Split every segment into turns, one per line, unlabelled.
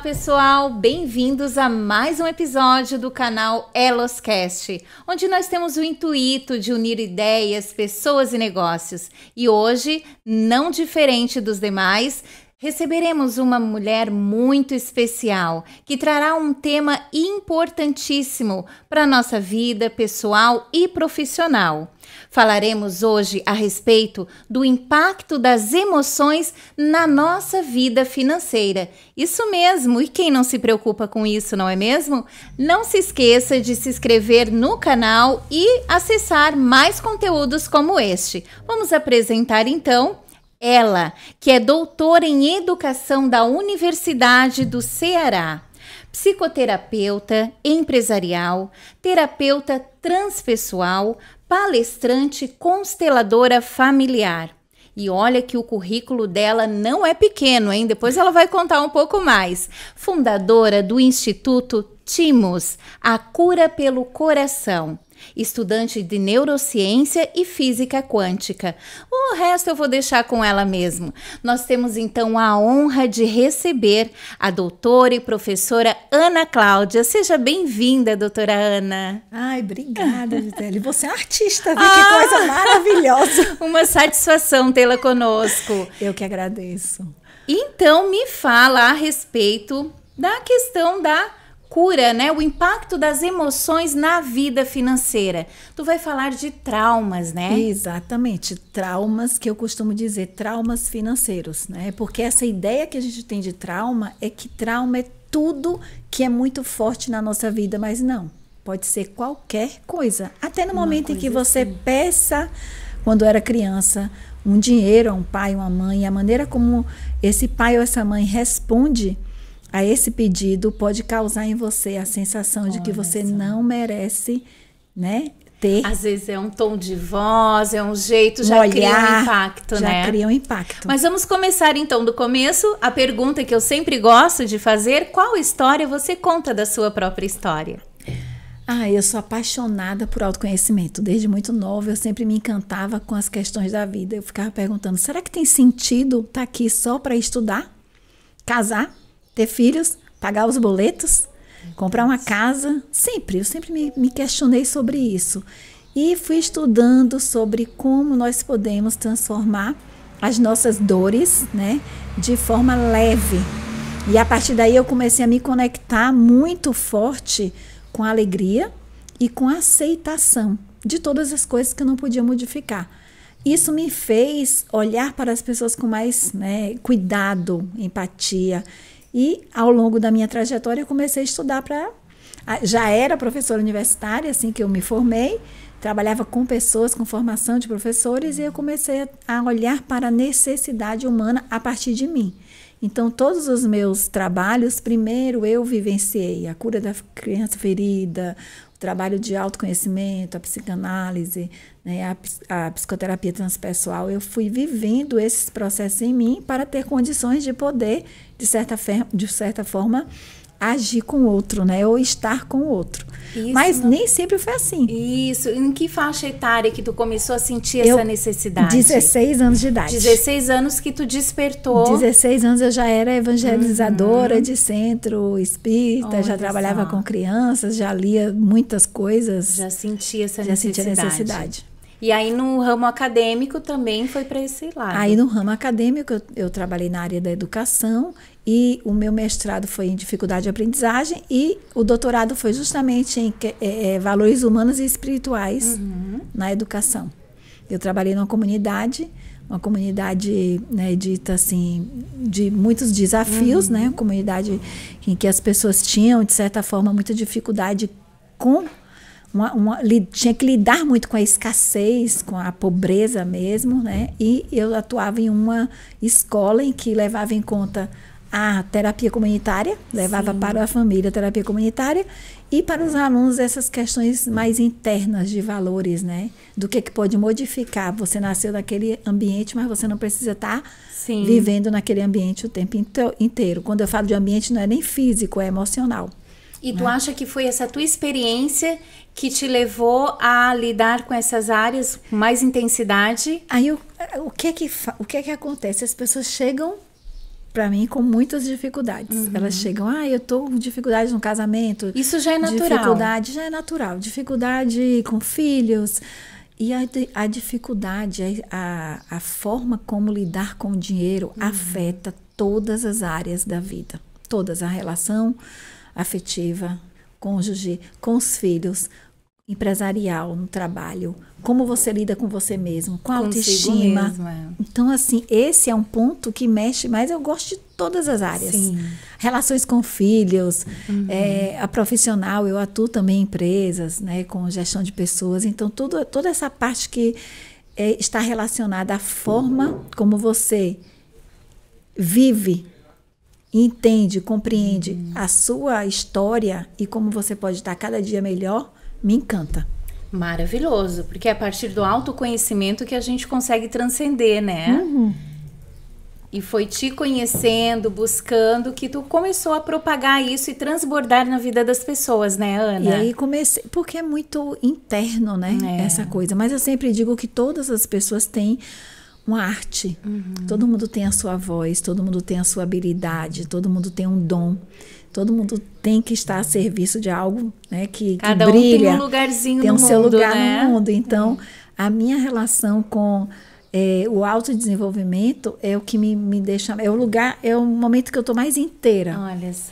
pessoal, bem-vindos a mais um episódio do canal Eloscast, onde nós temos o intuito de unir ideias, pessoas e negócios. E hoje, não diferente dos demais, receberemos uma mulher muito especial que trará um tema importantíssimo para a nossa vida pessoal e profissional. Falaremos hoje a respeito do impacto das emoções na nossa vida financeira. Isso mesmo, e quem não se preocupa com isso, não é mesmo? Não se esqueça de se inscrever no canal e acessar mais conteúdos como este. Vamos apresentar então ela, que é doutora em Educação da Universidade do Ceará, psicoterapeuta empresarial, terapeuta transpessoal, palestrante, consteladora familiar. E olha que o currículo dela não é pequeno, hein? Depois ela vai contar um pouco mais. Fundadora do Instituto Timos, a cura pelo coração. Estudante de neurociência e física quântica. O resto eu vou deixar com ela mesmo. Nós temos então a honra de receber a doutora e professora Ana Cláudia. Seja bem-vinda, doutora Ana.
Ai, obrigada, Gisele. Você é artista, viu? Que coisa maravilhosa.
Uma satisfação tê-la conosco.
Eu que agradeço.
Então, me fala a respeito da questão da cura, né? O impacto das emoções na vida financeira. Tu vai falar de traumas, né?
Exatamente, traumas, que eu costumo dizer, traumas financeiros, né? Porque essa ideia que a gente tem de trauma é que trauma é tudo que é muito forte na nossa vida, mas não. Pode ser qualquer coisa. Até no momento em que você peça, quando era criança, um dinheiro a um pai, uma mãe, a maneira como esse pai ou essa mãe responde a esse pedido pode causar em você a sensação de que você não merece, né, ter.
Às vezes é um tom de voz, é um jeito, já cria um impacto, né?
Já cria um impacto.
Mas vamos começar então do começo. A pergunta que eu sempre gosto de fazer: qual história você conta da sua própria história?
Eu sou apaixonada por autoconhecimento. Desde muito nova, eu sempre me encantava com as questões da vida. Eu ficava perguntando, será que tem sentido estar aqui só para estudar, casar, ter filhos, pagar os boletos, comprar uma casa? Eu sempre me questionei sobre isso. E fui estudando sobre como nós podemos transformar as nossas dores, né, de forma leve. E a partir daí eu comecei a me conectar muito forte com a alegria e com a aceitação de todas as coisas que eu não podia modificar. Isso me fez olhar para as pessoas com mais, né, cuidado, empatia. E ao longo da minha trajetória eu comecei a estudar já era professora universitária, assim que eu me formei, trabalhava com pessoas, com formação de professores, e eu comecei a olhar para a necessidade humana a partir de mim. Então, todos os meus trabalhos, primeiro eu vivenciei a cura da criança ferida, o trabalho de autoconhecimento, a psicanálise, né, a psicoterapia transpessoal. Eu fui vivendo esses processos em mim para ter condições de poder, de certa forma, agir com o outro, né, ou estar com o outro.
Isso,
mas nem sempre foi assim.
Isso. Em que faixa etária que tu começou a sentir essa necessidade?
16 anos de idade.
16 anos que tu despertou.
16 anos eu já era evangelizadora de centro espírita, já trabalhava com crianças, já lia muitas coisas.
Já sentia essa
necessidade.
E aí no ramo acadêmico também foi para esse lado?
Aí no ramo acadêmico eu trabalhei na área da educação, e o meu mestrado foi em dificuldade de aprendizagem, e o doutorado foi justamente em valores humanos e espirituais na educação. Eu trabalhei numa comunidade, né, dita assim, de muitos desafios, né, uma comunidade em que as pessoas tinham, de certa forma, muita dificuldade com tinha que lidar muito com a escassez, com a pobreza mesmo, né? E eu atuava em uma escola em que levava em conta a terapia comunitária, levava para a família a terapia comunitária, e para os alunos essas questões mais internas de valores, né? Do que pode modificar. Você nasceu naquele ambiente, mas você não precisa estar vivendo naquele ambiente o tempo inteiro. Quando eu falo de ambiente, não é nem físico, é emocional.
E tu acha que foi essa tua experiência que te levou a lidar com essas áreas com mais intensidade?
Aí o que é que acontece? As pessoas chegam para mim com muitas dificuldades. Elas chegam, eu tô com dificuldade no casamento.
Isso já é natural.
Dificuldade já é natural. Dificuldade com filhos. E a dificuldade, a forma como lidar com o dinheiro afeta todas as áreas da vida. Todas, a relação afetiva, cônjuge, com os filhos, empresarial, no trabalho, como você lida com você mesmo, com a autoestima.
Mesmo, é.
Então, assim, esse é um ponto que mexe, mas eu gosto de todas as áreas. Sim. Relações com filhos, a profissional, eu atuo também em empresas, né, com gestão de pessoas. Então, toda essa parte que está relacionada à forma como você vive, entende, compreende a sua história e como você pode estar cada dia melhor, me encanta.
Maravilhoso, porque é a partir do autoconhecimento que a gente consegue transcender, né? E foi te conhecendo, buscando, que tu começou a propagar isso e transbordar na vida das pessoas, né, Ana?
E aí comecei, porque é muito interno, né, essa coisa. Mas eu sempre digo que todas as pessoas têm uma arte. Todo mundo tem a sua voz, todo mundo tem a sua habilidade, todo mundo tem um dom. Todo mundo tem que estar a serviço de algo, né, que
cada
brilha.
Um tem um lugarzinho no mundo,
tem o seu lugar,
né?
no mundo. Então, a minha relação com o autodesenvolvimento é o que me deixa... É o lugar, é o momento que eu estou mais inteira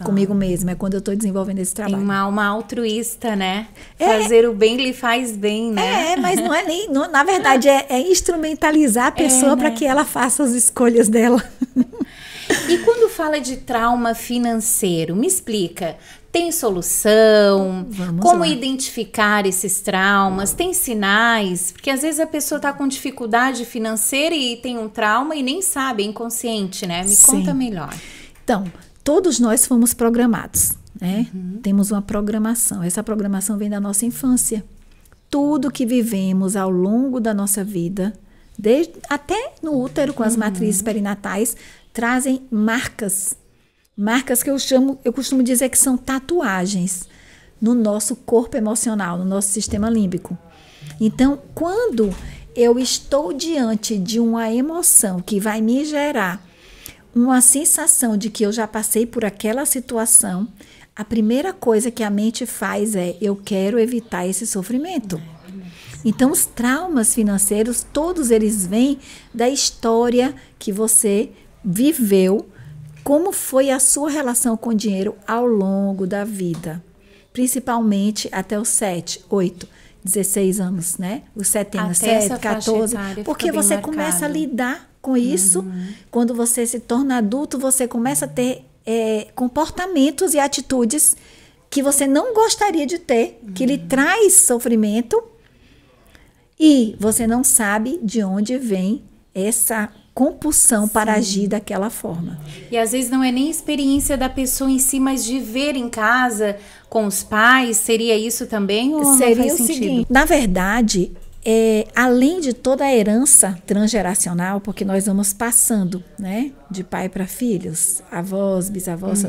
comigo mesma. É quando eu estou desenvolvendo esse trabalho.
Tem uma alma altruísta, né? Fazer o bem lhe faz bem, né?
Mas não é nem... Não, na verdade, é instrumentalizar a pessoa para que ela faça as escolhas dela.
E quando fala de trauma financeiro, me explica, tem solução? Como identificar esses traumas? Tem sinais? Porque às vezes a pessoa está com dificuldade financeira e tem um trauma e nem sabe, é inconsciente, né? Me conta melhor.
Então, todos nós fomos programados, né? Temos uma programação. Essa programação vem da nossa infância. Tudo que vivemos ao longo da nossa vida, até no útero com as matrizes perinatais, trazem marcas que eu costumo dizer que são tatuagens no nosso corpo emocional, no nosso sistema límbico. Então, quando eu estou diante de uma emoção que vai me gerar uma sensação de que eu já passei por aquela situação, a primeira coisa que a mente faz é: eu quero evitar esse sofrimento. Então, os traumas financeiros, todos eles vêm da história que você viveu, como foi a sua relação com o dinheiro ao longo da vida, principalmente até os 7, 8, 16 anos, né? Os 7 anos, 7, 14, porque você começa a lidar com isso. Quando você se torna adulto, você começa a ter comportamentos e atitudes que você não gostaria de ter, que lhe traz sofrimento, e você não sabe de onde vem essa compulsão para agir daquela forma.
E às vezes não é nem experiência da pessoa em si, mas de ver em casa com os pais. Seria isso também? Ou
seria
não faz
o
sentido?
Seguinte, na verdade, além de toda a herança transgeracional, porque nós vamos passando, né, de pai para filhos, avós, bisavós,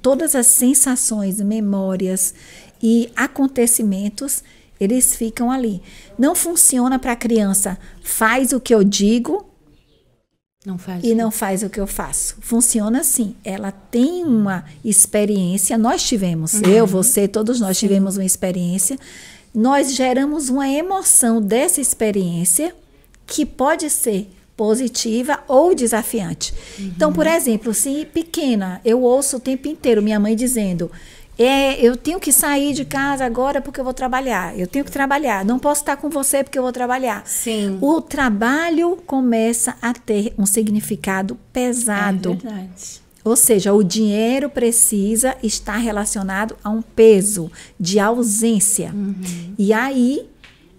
todas as sensações, memórias e acontecimentos, eles ficam ali. Não funciona para a criança, faz o que eu digo, não faz o que eu faço. Funciona assim. Ela tem uma experiência. Nós tivemos, eu, você, todos nós tivemos uma experiência. Nós geramos uma emoção dessa experiência que pode ser positiva ou desafiante. Então, por exemplo, se pequena, eu ouço o tempo inteiro minha mãe dizendo: eu tenho que sair de casa agora porque eu vou trabalhar. Eu tenho que trabalhar. Não posso estar com você porque eu vou trabalhar.
Sim.
O trabalho começa a ter um significado pesado.
É verdade.
Ou seja, o dinheiro precisa estar relacionado a um peso de ausência. E aí,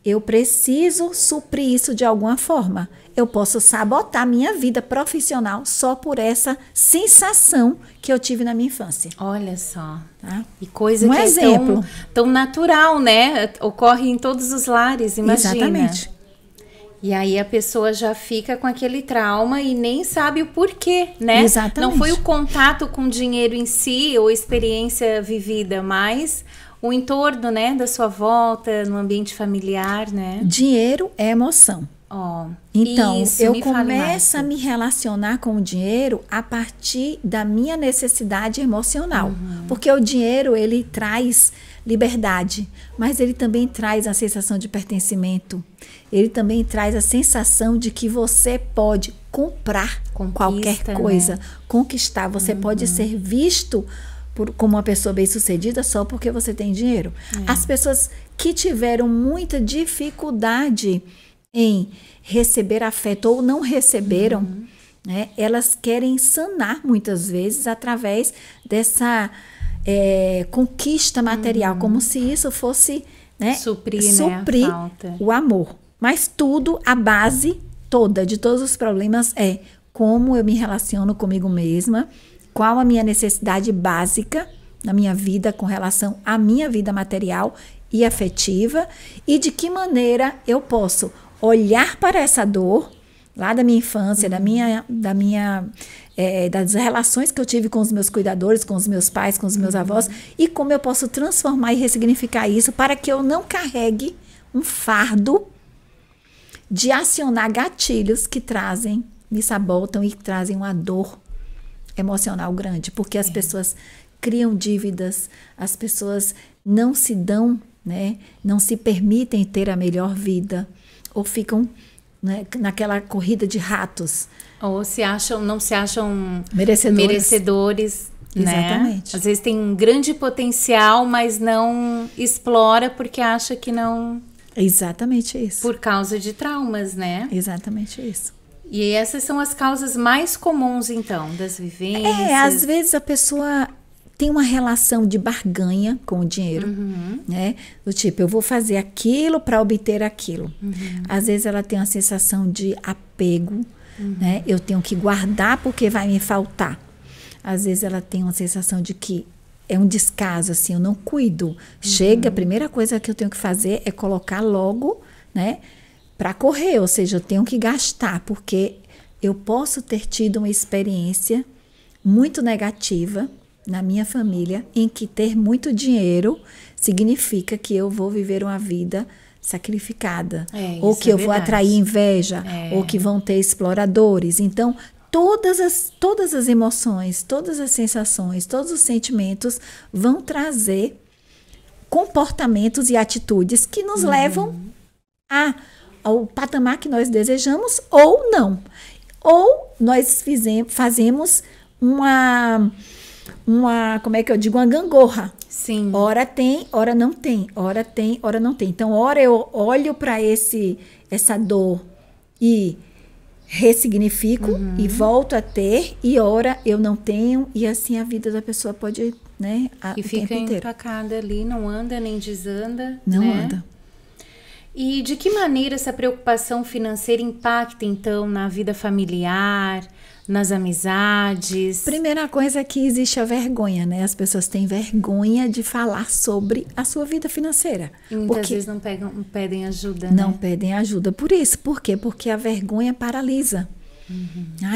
eu preciso suprir isso de alguma forma. Eu posso sabotar minha vida profissional só por essa sensação que eu tive na minha infância.
Olha só.
Tá?
E coisa que
exemplo.
É tão natural, né? Ocorre em todos os lares, imagina.
Exatamente.
E aí a pessoa já fica com aquele trauma e nem sabe o porquê, né?
Exatamente.
Não foi o contato com o dinheiro em si ou experiência vivida, mas o entorno, né, da sua volta, no ambiente familiar, né?
Dinheiro é emoção.
Ó,
Então,
isso,
eu
me fale mais.
começo a me relacionar com o dinheiro a partir da minha necessidade emocional. Porque o dinheiro, ele traz liberdade, mas ele também traz a sensação de pertencimento. Ele também traz a sensação de que você pode comprar qualquer coisa, conquistar. Você pode ser visto como uma pessoa bem-sucedida só porque você tem dinheiro. As pessoas que tiveram muita dificuldade em receber afeto ou não receberam, né, elas querem sanar muitas vezes através dessa conquista material, como se isso fosse, né,
suprir a falta.
o amor. Mas tudo, a base toda de todos os problemas é como eu me relaciono comigo mesma, qual a minha necessidade básica na minha vida com relação à minha vida material e afetiva, e de que maneira eu posso olhar para essa dor lá da minha infância, das relações que eu tive com os meus cuidadores, com os meus pais, com os meus avós, e como eu posso transformar e ressignificar isso para que eu não carregue um fardo de acionar gatilhos que me sabotam e trazem uma dor emocional grande, porque as pessoas criam dívidas, as pessoas não se dão, né, não se permitem ter a melhor vida, ou ficam, né, naquela corrida de ratos.
Ou não se acham
merecedores.
Né?
Exatamente.
Às vezes tem um grande potencial, mas não explora porque acha que não...
Exatamente isso.
Por causa de traumas, né?
Exatamente isso.
E essas são as causas mais comuns, então, das vivências?
Às vezes a pessoa tem uma relação de barganha com o dinheiro, né? Do tipo, eu vou fazer aquilo para obter aquilo. Às vezes ela tem uma sensação de apego, né? Eu tenho que guardar porque vai me faltar. Às vezes ela tem uma sensação de que é um descaso, assim, eu não cuido. Chega, a primeira coisa que eu tenho que fazer é colocar logo, né, para correr, ou seja, eu tenho que gastar, porque eu posso ter tido uma experiência muito negativa na minha família, em que ter muito dinheiro significa que eu vou viver uma vida sacrificada, ou que eu vou atrair inveja, ou que vão ter exploradores. Então, todas as emoções, todas as sensações, todos os sentimentos vão trazer comportamentos e atitudes que nos levam ao patamar que nós desejamos ou não. Ou nós fazemos uma como é que eu digo, uma gangorra.
Sim.
Ora tem, ora não tem. Ora tem, ora não tem. Então, ora eu olho para essa dor e ressignifico e volto a ter, e ora eu não tenho, e assim a vida da pessoa pode, né,
e fica empacada ali, não anda nem desanda.
Não
né?
anda.
E de que maneira essa preocupação financeira impacta, então, na vida familiar, nas amizades?
Primeira coisa é que existe a vergonha, né? As pessoas têm vergonha de falar sobre a sua vida financeira.
E muitas vezes não pedem ajuda,
Não
né?
pedem ajuda por isso. Por quê? Porque a vergonha paralisa.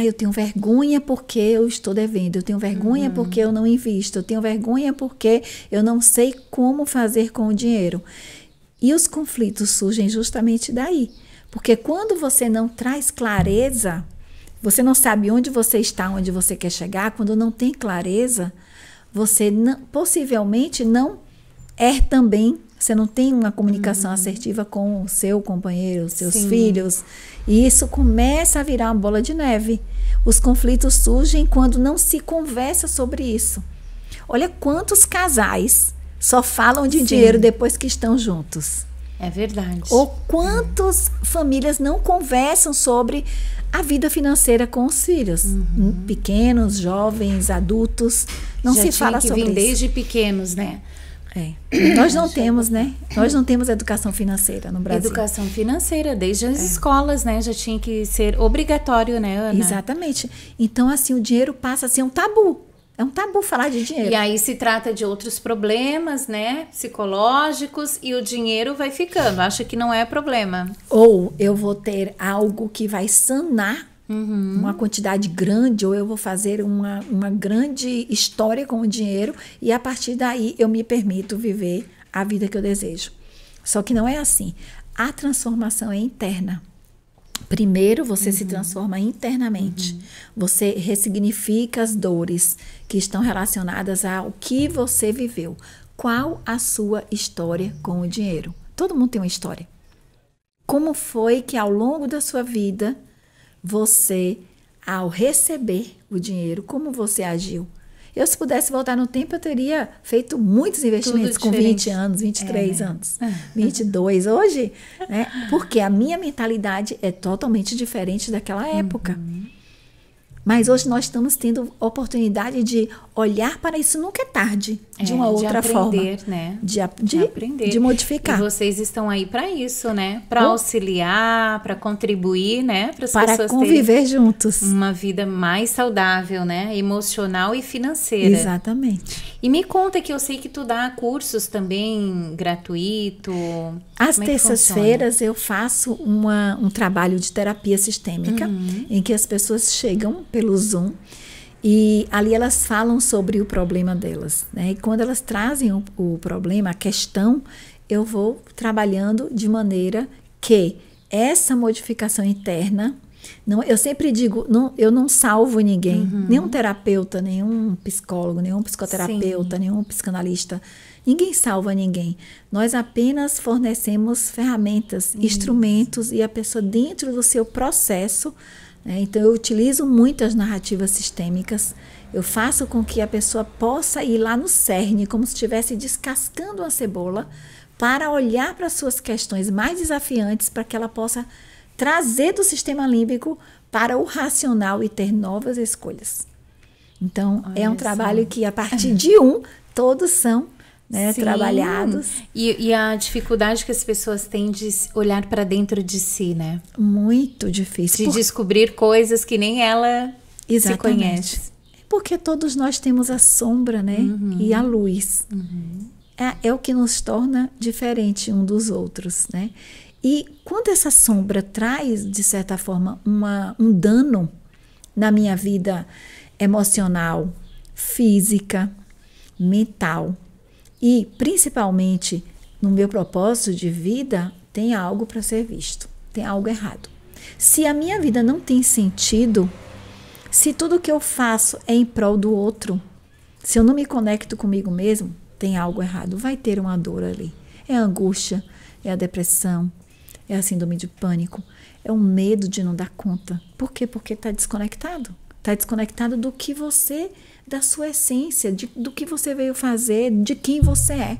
Eu tenho vergonha porque eu estou devendo. Eu tenho vergonha porque eu não invisto. Eu tenho vergonha porque eu não sei como fazer com o dinheiro. E os conflitos surgem justamente daí. Porque quando você não traz clareza, você não sabe onde você está, onde você quer chegar, quando não tem clareza, você possivelmente não também, você não tem uma comunicação assertiva com o seu companheiro, os seus filhos, e isso começa a virar uma bola de neve. Os conflitos surgem quando não se conversa sobre isso. Olha quantos casais só falam de dinheiro depois que estão juntos.
É verdade.
Ou quantas famílias não conversam sobre a vida financeira com os filhos, pequenos, jovens, adultos, não se fala sobre isso.
Desde pequenos, né?
Nós não temos, né? Nós não temos educação financeira no Brasil.
Educação financeira, desde as escolas, né? Já tinha que ser obrigatório, né, Ana?
Exatamente. Então, assim, o dinheiro passa a ser um tabu. É um tabu falar de dinheiro.
E aí se trata de outros problemas, né? Psicológicos, e o dinheiro vai ficando. Acha que não é problema.
Ou eu vou ter algo que vai sanar uma quantidade grande, ou eu vou fazer uma grande história com o dinheiro, e a partir daí eu me permito viver a vida que eu desejo. Só que não é assim. A transformação é interna. Primeiro, você se transforma internamente. Você ressignifica as dores que estão relacionadas ao que você viveu. Qual a sua história com o dinheiro? Todo mundo tem uma história. Como foi que ao longo da sua vida, você, ao receber o dinheiro, como você agiu? Eu, se pudesse voltar no tempo, eu teria feito muitos investimentos com 20 anos, 23 anos, 22 hoje, né? Porque a minha mentalidade é totalmente diferente daquela época. Mas hoje nós estamos tendo oportunidade de olhar para isso, nunca é tarde, de uma outra forma.
Né?
De aprender, de modificar.
E vocês estão aí para isso, né? Para auxiliar, para contribuir, né?
Para conviver juntos.
Uma vida mais saudável, né? Emocional e financeira.
Exatamente.
E me conta que eu sei que tu dá cursos também gratuito.
Às terças-feiras eu faço um trabalho de terapia sistêmica, em que as pessoas chegam pelo Zoom e ali elas falam sobre o problema delas, né? E quando elas trazem o problema, a questão, eu vou trabalhando de maneira que essa modificação interna, eu sempre digo, eu não salvo ninguém, nenhum terapeuta, nenhum psicólogo, nenhum psicoterapeuta, nenhum psicanalista, ninguém salva ninguém. Nós apenas fornecemos ferramentas, instrumentos e a pessoa dentro do seu processo. Então, eu utilizo muitas narrativas sistêmicas, eu faço com que a pessoa possa ir lá no cerne, como se estivesse descascando uma cebola, para olhar para as suas questões mais desafiantes, para que ela possa trazer do sistema límbico para o racional e ter novas escolhas. Então, é um trabalho que, a partir de todos são trabalhados.
E a dificuldade que as pessoas têm de olhar para dentro de si, né?
Muito difícil.
De descobrir coisas que nem ela se conhece.
Porque todos nós temos a sombra, né? E a luz. É o que nos torna diferente um dos outros, né? E quando essa sombra traz, de certa forma, um dano na minha vida emocional, física, mental, e, principalmente, no meu propósito de vida, tem algo para ser visto. Tem algo errado. Se a minha vida não tem sentido, se tudo que eu faço é em prol do outro, se eu não me conecto comigo mesmo, tem algo errado. Vai ter uma dor ali. É a angústia, é a depressão, é a síndrome de pânico, é o medo de não dar conta. Por quê? Porque está desconectado. Está desconectado do que você... da sua essência, do que você veio fazer, de quem você é.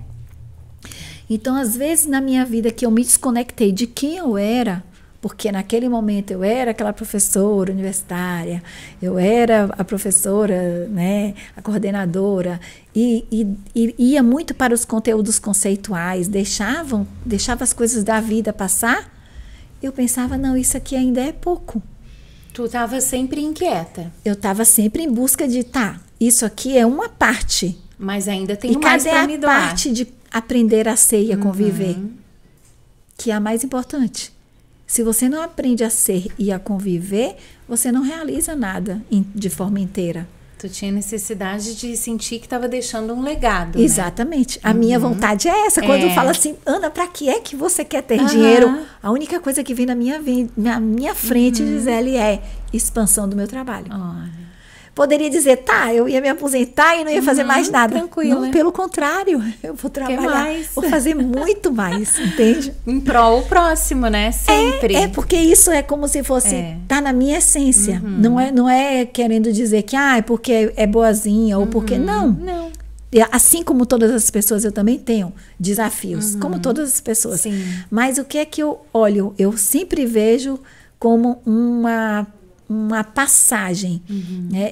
Então, às vezes, na minha vida, que eu me desconectei de quem eu era, porque naquele momento eu era aquela professora universitária, eu era a professora, né, a coordenadora, e ia muito para os conteúdos conceituais, deixava as coisas da vida passar, eu pensava, não, isso aqui ainda é pouco.
Tu estava sempre inquieta.
Eu estava sempre em busca de, isso aqui é uma parte.
Mas ainda tem mais para me doar.
E cadê a parte de aprender a ser e a conviver? Que é a mais importante. Se você não aprende a ser e a conviver, você não realiza nada de forma inteira.
Tu tinha necessidade de sentir que estava deixando um legado,
Exatamente. Né? A minha vontade é essa. Quando eu falo assim, Ana, para que é que você quer ter dinheiro? A única coisa que vem na minha frente, Gisele, é expansão do meu trabalho. Poderia dizer, eu ia me aposentar e não ia fazer mais nada.
Tranquilo.
Não, pelo contrário, eu vou trabalhar, vou fazer muito mais, entende?
Em prol próximo, né? Sempre.
Porque isso é como se fosse, tá na minha essência. Não é querendo dizer que, porque é boazinha ou porque, não. Assim como todas as pessoas, eu também tenho desafios, como todas as pessoas.
Sim.
Mas o que é que eu olho? Eu sempre vejo como uma passagem, né?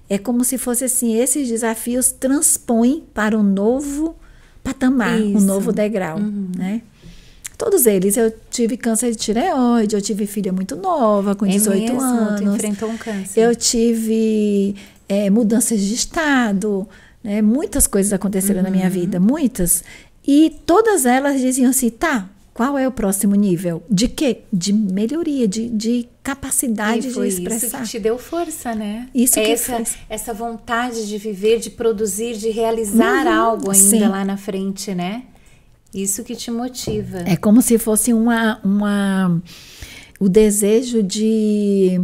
É como se fosse assim, esses desafios transpõem para um novo patamar, um novo degrau, né? Todos eles. Eu tive câncer de tireoide, eu tive filha muito nova, com 18 anos.
Tu enfrentou um câncer.
Eu tive mudanças de estado, né? Muitas coisas aconteceram na minha vida, muitas. E todas elas diziam assim, qual é o próximo nível? De quê? De melhoria, de capacidade de expressar.
Isso que te deu força, né?
Essa
vontade de viver, de produzir, de realizar algo ainda lá na frente, né? Isso que te motiva.
É como se fosse o desejo de,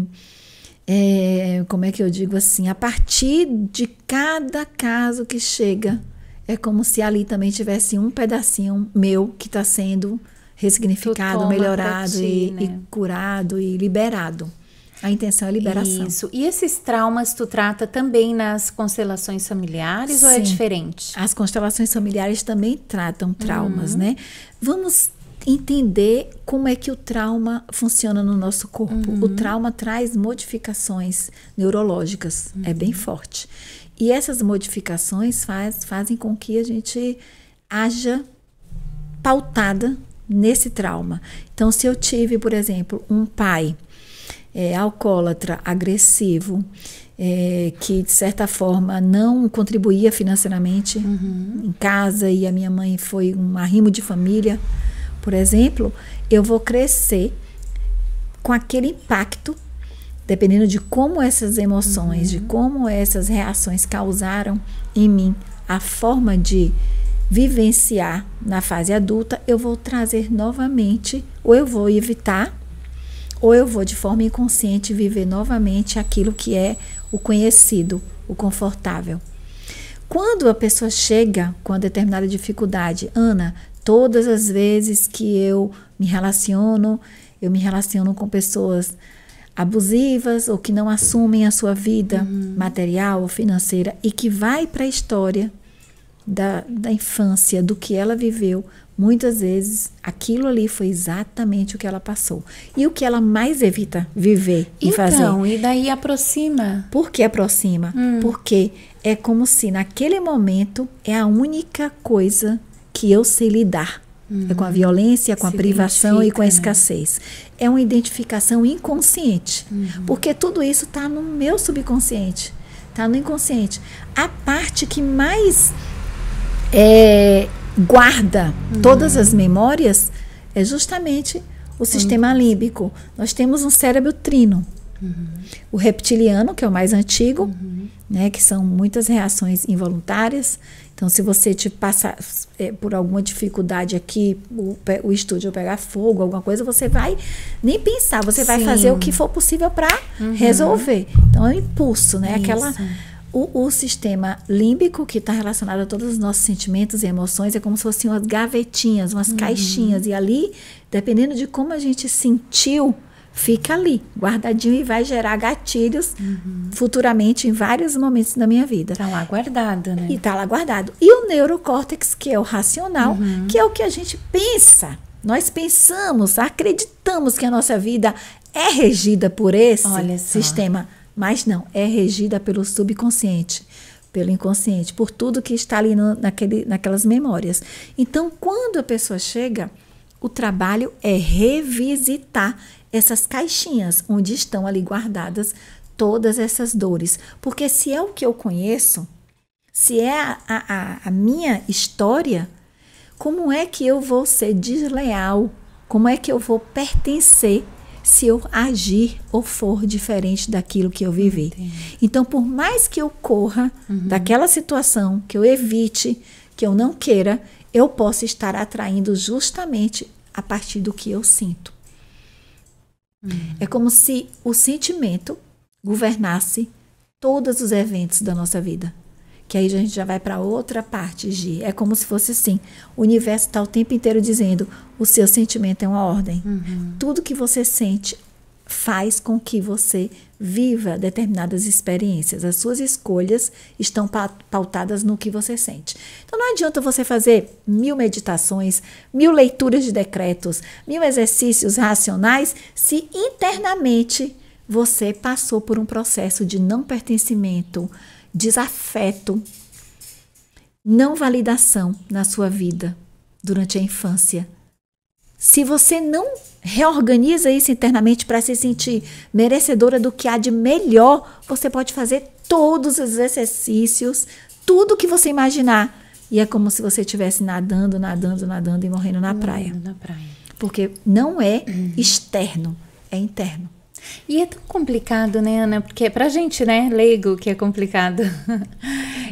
como é que eu digo assim, a partir de cada caso que chega, é como se ali também tivesse um pedacinho meu que está sendo ressignificado, melhorado e curado e liberado. A intenção é a liberação.
Isso. E esses traumas tu trata também nas constelações familiares? Sim. Ou é diferente?
As constelações familiares também tratam traumas, né? Vamos entender como é que o trauma funciona no nosso corpo. O trauma traz modificações neurológicas, é bem forte. E essas modificações fazem com que a gente haja pautada nesse trauma. Então, se eu tive, por exemplo, um pai alcoólatra, agressivo, que de certa forma não contribuía financeiramente em casa, e a minha mãe foi um arrimo de família, por exemplo, eu vou crescer com aquele impacto, dependendo de como essas emoções, de como essas reações causaram em mim a forma de vivenciar na fase adulta, eu vou trazer novamente, ou eu vou evitar, ou eu vou de forma inconsciente viver novamente aquilo que é o conhecido, o confortável. Quando a pessoa chega com uma determinada dificuldade, Ana, todas as vezes que eu me relaciono com pessoas abusivas ou que não assumem a sua vida material ou financeira e que vai para a história da infância, do que ela viveu, muitas vezes aquilo ali foi exatamente o que ela passou. E o que ela mais evita viver e fazer.
Então, e daí aproxima?
Por que aproxima? Porque é como se naquele momento é a única coisa que eu sei lidar. É com a violência, com a privação e com a escassez. É uma identificação inconsciente. Porque tudo isso está no meu subconsciente. Está no inconsciente. A parte que mais guarda todas as memórias é justamente o sistema límbico. Nós temos um cérebro trino. O reptiliano, que é o mais antigo, né, que são muitas reações involuntárias. Então, se você te passar por alguma dificuldade aqui, o estúdio pegar fogo, alguma coisa, você vai nem pensar, você vai fazer o que for possível para resolver. Então, é um impulso, né? O sistema límbico, que está relacionado a todos os nossos sentimentos e emoções, é como se fossem umas gavetinhas, umas caixinhas. E ali, dependendo de como a gente sentiu, fica ali, guardadinho, e vai gerar gatilhos futuramente em vários momentos da minha vida.
Está lá guardado, né?
E está lá guardado. E o neurocórtex, que é o racional, que é o que a gente pensa. Nós pensamos, acreditamos que a nossa vida é regida por esse sistema. Mas não, é regida pelo subconsciente, pelo inconsciente, por tudo que está ali naquelas memórias. Então, quando a pessoa chega, o trabalho é revisitar essas caixinhas onde estão ali guardadas todas essas dores. Porque se é o que eu conheço, se é a minha história, como é que eu vou ser desleal? Como é que eu vou pertencer se eu agir ou for diferente daquilo que eu vivi? Entendi. Então, por mais que eu corra daquela situação, que eu evite, que eu não queira, eu posso estar atraindo justamente a partir do que eu sinto. É como se o sentimento governasse todos os eventos da nossa vida. Que aí a gente já vai para outra parte, Gi. É como se fosse assim, o universo está o tempo inteiro dizendo, o seu sentimento é uma ordem. Tudo que você sente faz com que você viva determinadas experiências. As suas escolhas estão pautadas no que você sente. Então não adianta você fazer 1000 meditações, 1000 leituras de decretos, 1000 exercícios racionais, se internamente você passou por um processo de não pertencimento, desafeto, não validação na sua vida durante a infância. Se você não reorganiza isso internamente para se sentir merecedora do que há de melhor, você pode fazer todos os exercícios, tudo que você imaginar. E é como se você estivesse nadando e morrendo na praia. Porque não é externo, é interno.
E é tão complicado, né, Ana? Porque pra gente, né, leigo, que é complicado.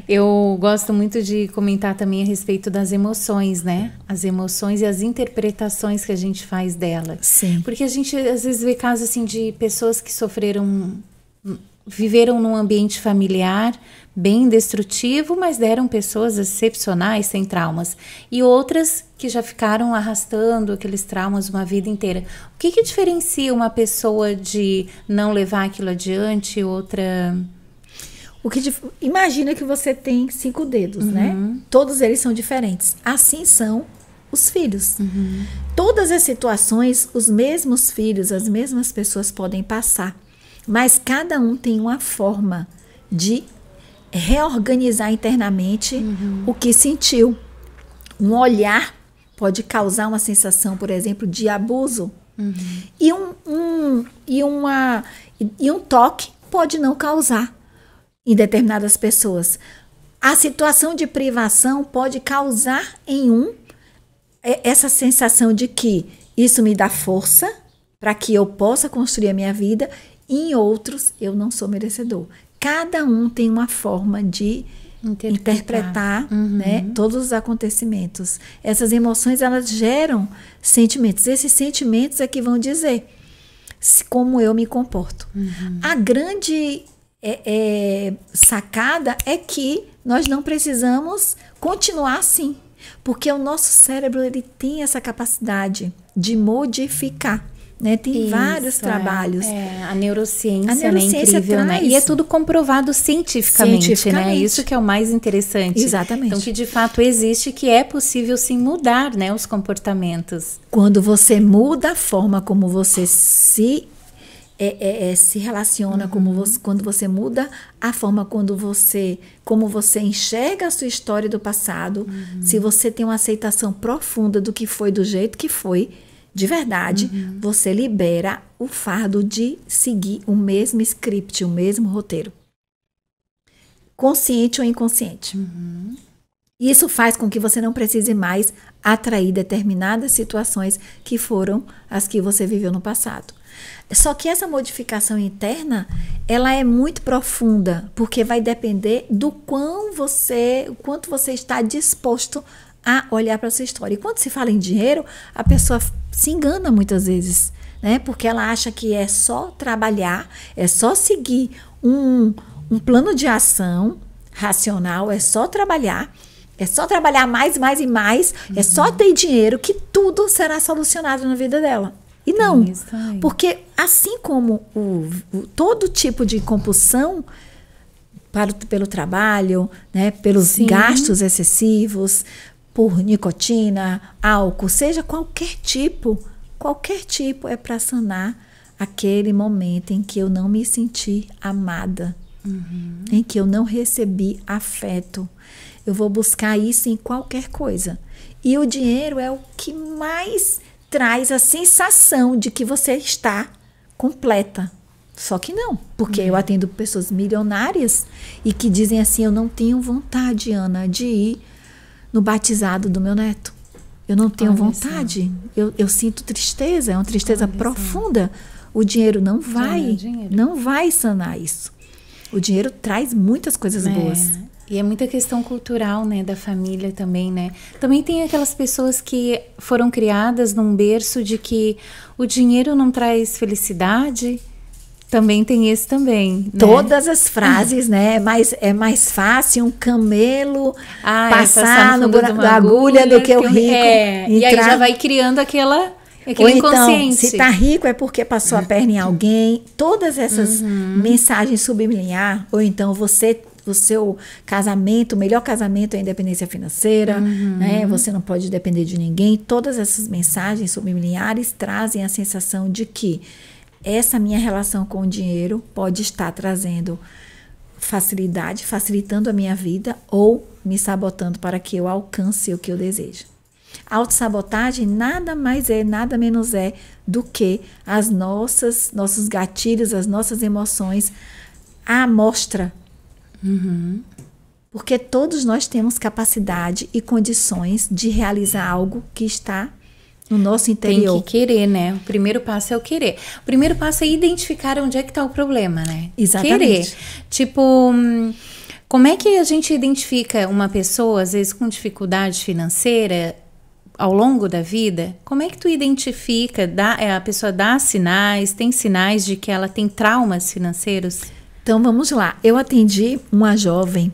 Eu gosto muito de comentar também a respeito das emoções, né? As emoções e as interpretações que a gente faz delas.
Sim.
Porque a gente, às vezes, vê casos, assim, de pessoas que viveram num ambiente familiar bem destrutivo, mas deram pessoas excepcionais, sem traumas. E outras que já ficaram arrastando aqueles traumas uma vida inteira. O que diferencia uma pessoa de não levar aquilo adiante, outra...
Imagina que você tem 5 dedos, né? Todos eles são diferentes. Assim são os filhos. Todas as situações, os mesmos filhos, as mesmas pessoas podem passar. Mas cada um tem uma forma de reorganizar internamente o que sentiu. Um olhar pode causar uma sensação, por exemplo, de abuso. E um toque pode não causar em determinadas pessoas. A situação de privação pode causar em essa sensação de que isso me dá força para que eu possa construir a minha vida. Em outros, eu não sou merecedor. Cada um tem uma forma de interpretar né, todos os acontecimentos. Essas emoções, elas geram sentimentos. Esses sentimentos é que vão dizer como eu me comporto. A grande sacada é que nós não precisamos continuar assim. Porque o nosso cérebro, ele tem essa capacidade de modificar. Né? Tem vários trabalhos.
A neurociência, né? Incrível, né? E é tudo comprovado cientificamente, né? Isso que é o mais interessante.
Exatamente.
Então, que de fato existe, que é possível sim mudar, né, os comportamentos.
Quando você muda a forma como você se relaciona, quando você muda a forma como você enxerga a sua história do passado, se você tem uma aceitação profunda do que foi, do jeito que foi, de verdade, você libera o fardo de seguir o mesmo script, o mesmo roteiro. Consciente ou inconsciente. Isso faz com que você não precise mais atrair determinadas situações que foram as que você viveu no passado. Só que essa modificação interna, ela é muito profunda, porque vai depender do quanto você está disposto a olhar para a sua história. E quando se fala em dinheiro, a pessoa se engana muitas vezes, né? Porque ela acha que é só trabalhar, é só seguir um plano de ação racional, é só trabalhar mais, mais e mais, é só ter dinheiro que tudo será solucionado na vida dela. E não, porque assim como todo tipo de compulsão pelo trabalho, né, pelos gastos excessivos, por nicotina, álcool, seja qualquer tipo é para sanar aquele momento em que eu não me senti amada, em que eu não recebi afeto. Eu vou buscar isso em qualquer coisa. E o dinheiro é o que mais traz a sensação de que você está completa. Só que não, porque eu atendo pessoas milionárias e que dizem assim, eu não tenho vontade, Ana, de ir no batizado do meu neto. Eu não tenho vontade. Eu sinto tristeza, é uma tristeza profunda. O dinheiro não vai sanar isso. O dinheiro traz muitas coisas boas.
E é muita questão cultural, né, da família também, né? Também tem aquelas pessoas que foram criadas num berço de que o dinheiro não traz felicidade. Também tem esse também, né?
Todas as frases, né? É mais fácil um camelo passar no buraco da agulha do que o rico entrar.
E aí já vai criando aquele inconsciente.
Então, se tá rico é porque passou a perna em alguém. Todas essas mensagens subliminar, ou então o seu casamento, o melhor casamento é a independência financeira, né? Você não pode depender de ninguém. Todas essas mensagens subliminares trazem a sensação de que essa minha relação com o dinheiro pode estar trazendo facilidade, facilitando a minha vida ou me sabotando para que eu alcance o que eu desejo. A autossabotagem nada mais nada menos do que nossos gatilhos, as nossas emoções à mostra. Porque todos nós temos capacidade e condições de realizar algo que está no nosso interior.
Tem que querer, né? O primeiro passo é o querer. O primeiro passo é identificar onde é que tá o problema, né?
Exatamente.
Querer. Tipo, como é que a gente identifica uma pessoa, às vezes com dificuldade financeira, ao longo da vida? Como é que tu identifica, a pessoa dá sinais, tem sinais de que ela tem traumas financeiros?
Então, vamos lá. Eu atendi uma jovem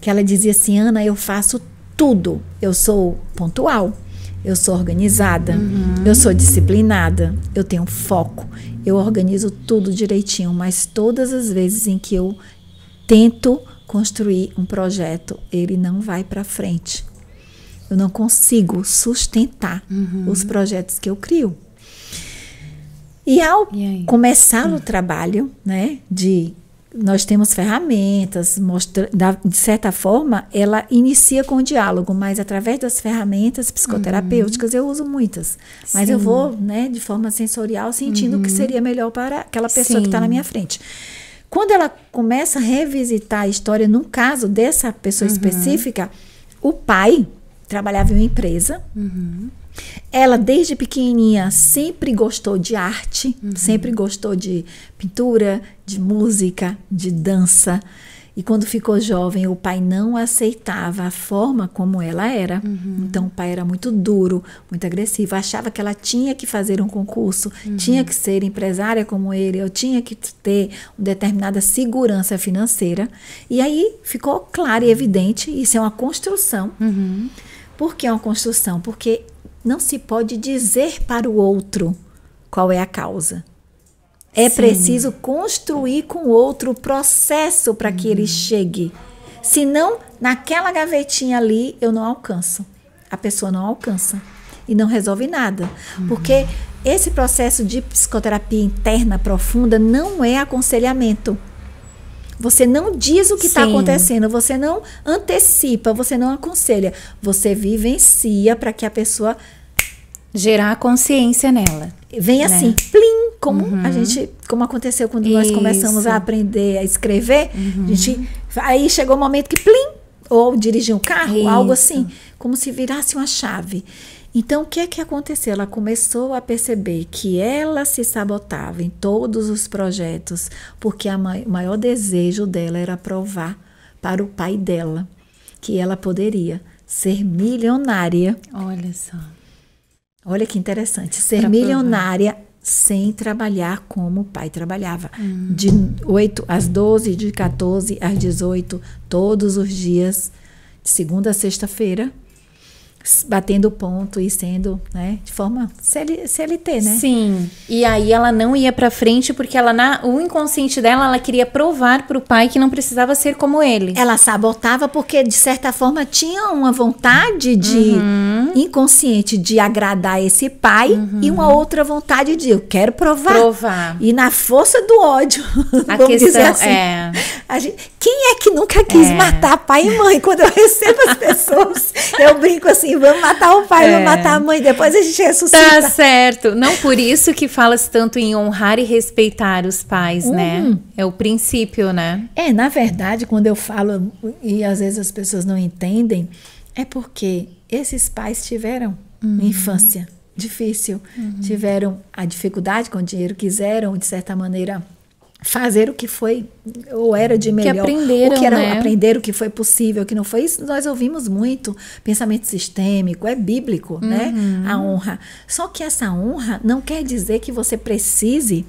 que ela dizia assim, Ana, eu faço tudo. Eu sou pontual, eu sou organizada, eu sou disciplinada, eu tenho foco, eu organizo tudo direitinho, mas todas as vezes em que eu tento construir um projeto, ele não vai para frente. Eu não consigo sustentar os projetos que eu crio. E ao começar o trabalho, né, nós temos ferramentas, de certa forma, ela inicia com o diálogo, mas através das ferramentas psicoterapêuticas eu uso muitas. Mas eu vou, né, de forma sensorial, sentindo o que seria melhor para aquela pessoa que está na minha frente. Quando ela começa a revisitar a história, no caso dessa pessoa específica, o pai trabalhava em uma empresa. Ela, desde pequenininha, sempre gostou de arte, sempre gostou de pintura, de música, de dança. E quando ficou jovem, o pai não aceitava a forma como ela era. Então, o pai era muito duro, muito agressivo. Achava que ela tinha que fazer um concurso, tinha que ser empresária como ele, ou tinha que ter uma determinada segurança financeira. E aí, ficou claro e evidente, isso é uma construção. Por que é uma construção? Porque não se pode dizer para o outro qual é a causa. É preciso construir com o outro o processo para que ele chegue. Senão, naquela gavetinha ali, eu não alcanço. A pessoa não alcança. E não resolve nada. Porque esse processo de psicoterapia interna profunda não é aconselhamento. Você não diz o que está acontecendo, você não antecipa, você não aconselha. Você vivencia para que a pessoa...
gerar consciência nela.
Vem assim, plim, como aconteceu quando nós começamos a aprender a escrever. Aí chegou o momento que plim, ou dirigir um carro, algo assim, como se virasse uma chave. Então, o que aconteceu? Ela começou a perceber que ela se sabotava em todos os projetos, porque o maior desejo dela era provar para o pai dela que ela poderia ser milionária.
Olha só.
Olha que interessante. Ser milionária sem trabalhar como o pai trabalhava. De 8 às 12, de 14 às 18, todos os dias, de segunda a sexta-feira, batendo ponto e sendo, né, de forma CLT, né?
Sim. E aí ela não ia pra frente porque o inconsciente dela, ela queria provar pro pai que não precisava ser como ele.
Ela sabotava porque, de certa forma, tinha uma vontade inconsciente de agradar esse pai e uma outra vontade de eu quero provar. E na força do ódio,
vamos dizer assim,
quem é que nunca quis matar pai e mãe? Quando eu recebo as pessoas, eu brinco assim, vamos matar o pai, vamos matar a mãe, depois a gente ressuscita.
Tá certo. Não por isso que fala-se tanto em honrar e respeitar os pais, né? É o princípio, né?
Na verdade, quando eu falo, e às vezes as pessoas não entendem, é porque esses pais tiveram uma infância difícil, tiveram a dificuldade com o dinheiro, quiseram, de certa maneira, fazer o que foi, ou era de melhor.
Que aprenderam,
aprender o que foi possível, o que não foi. Isso nós ouvimos muito. Pensamento sistêmico, é bíblico, né? A honra. Só que essa honra não quer dizer que você precise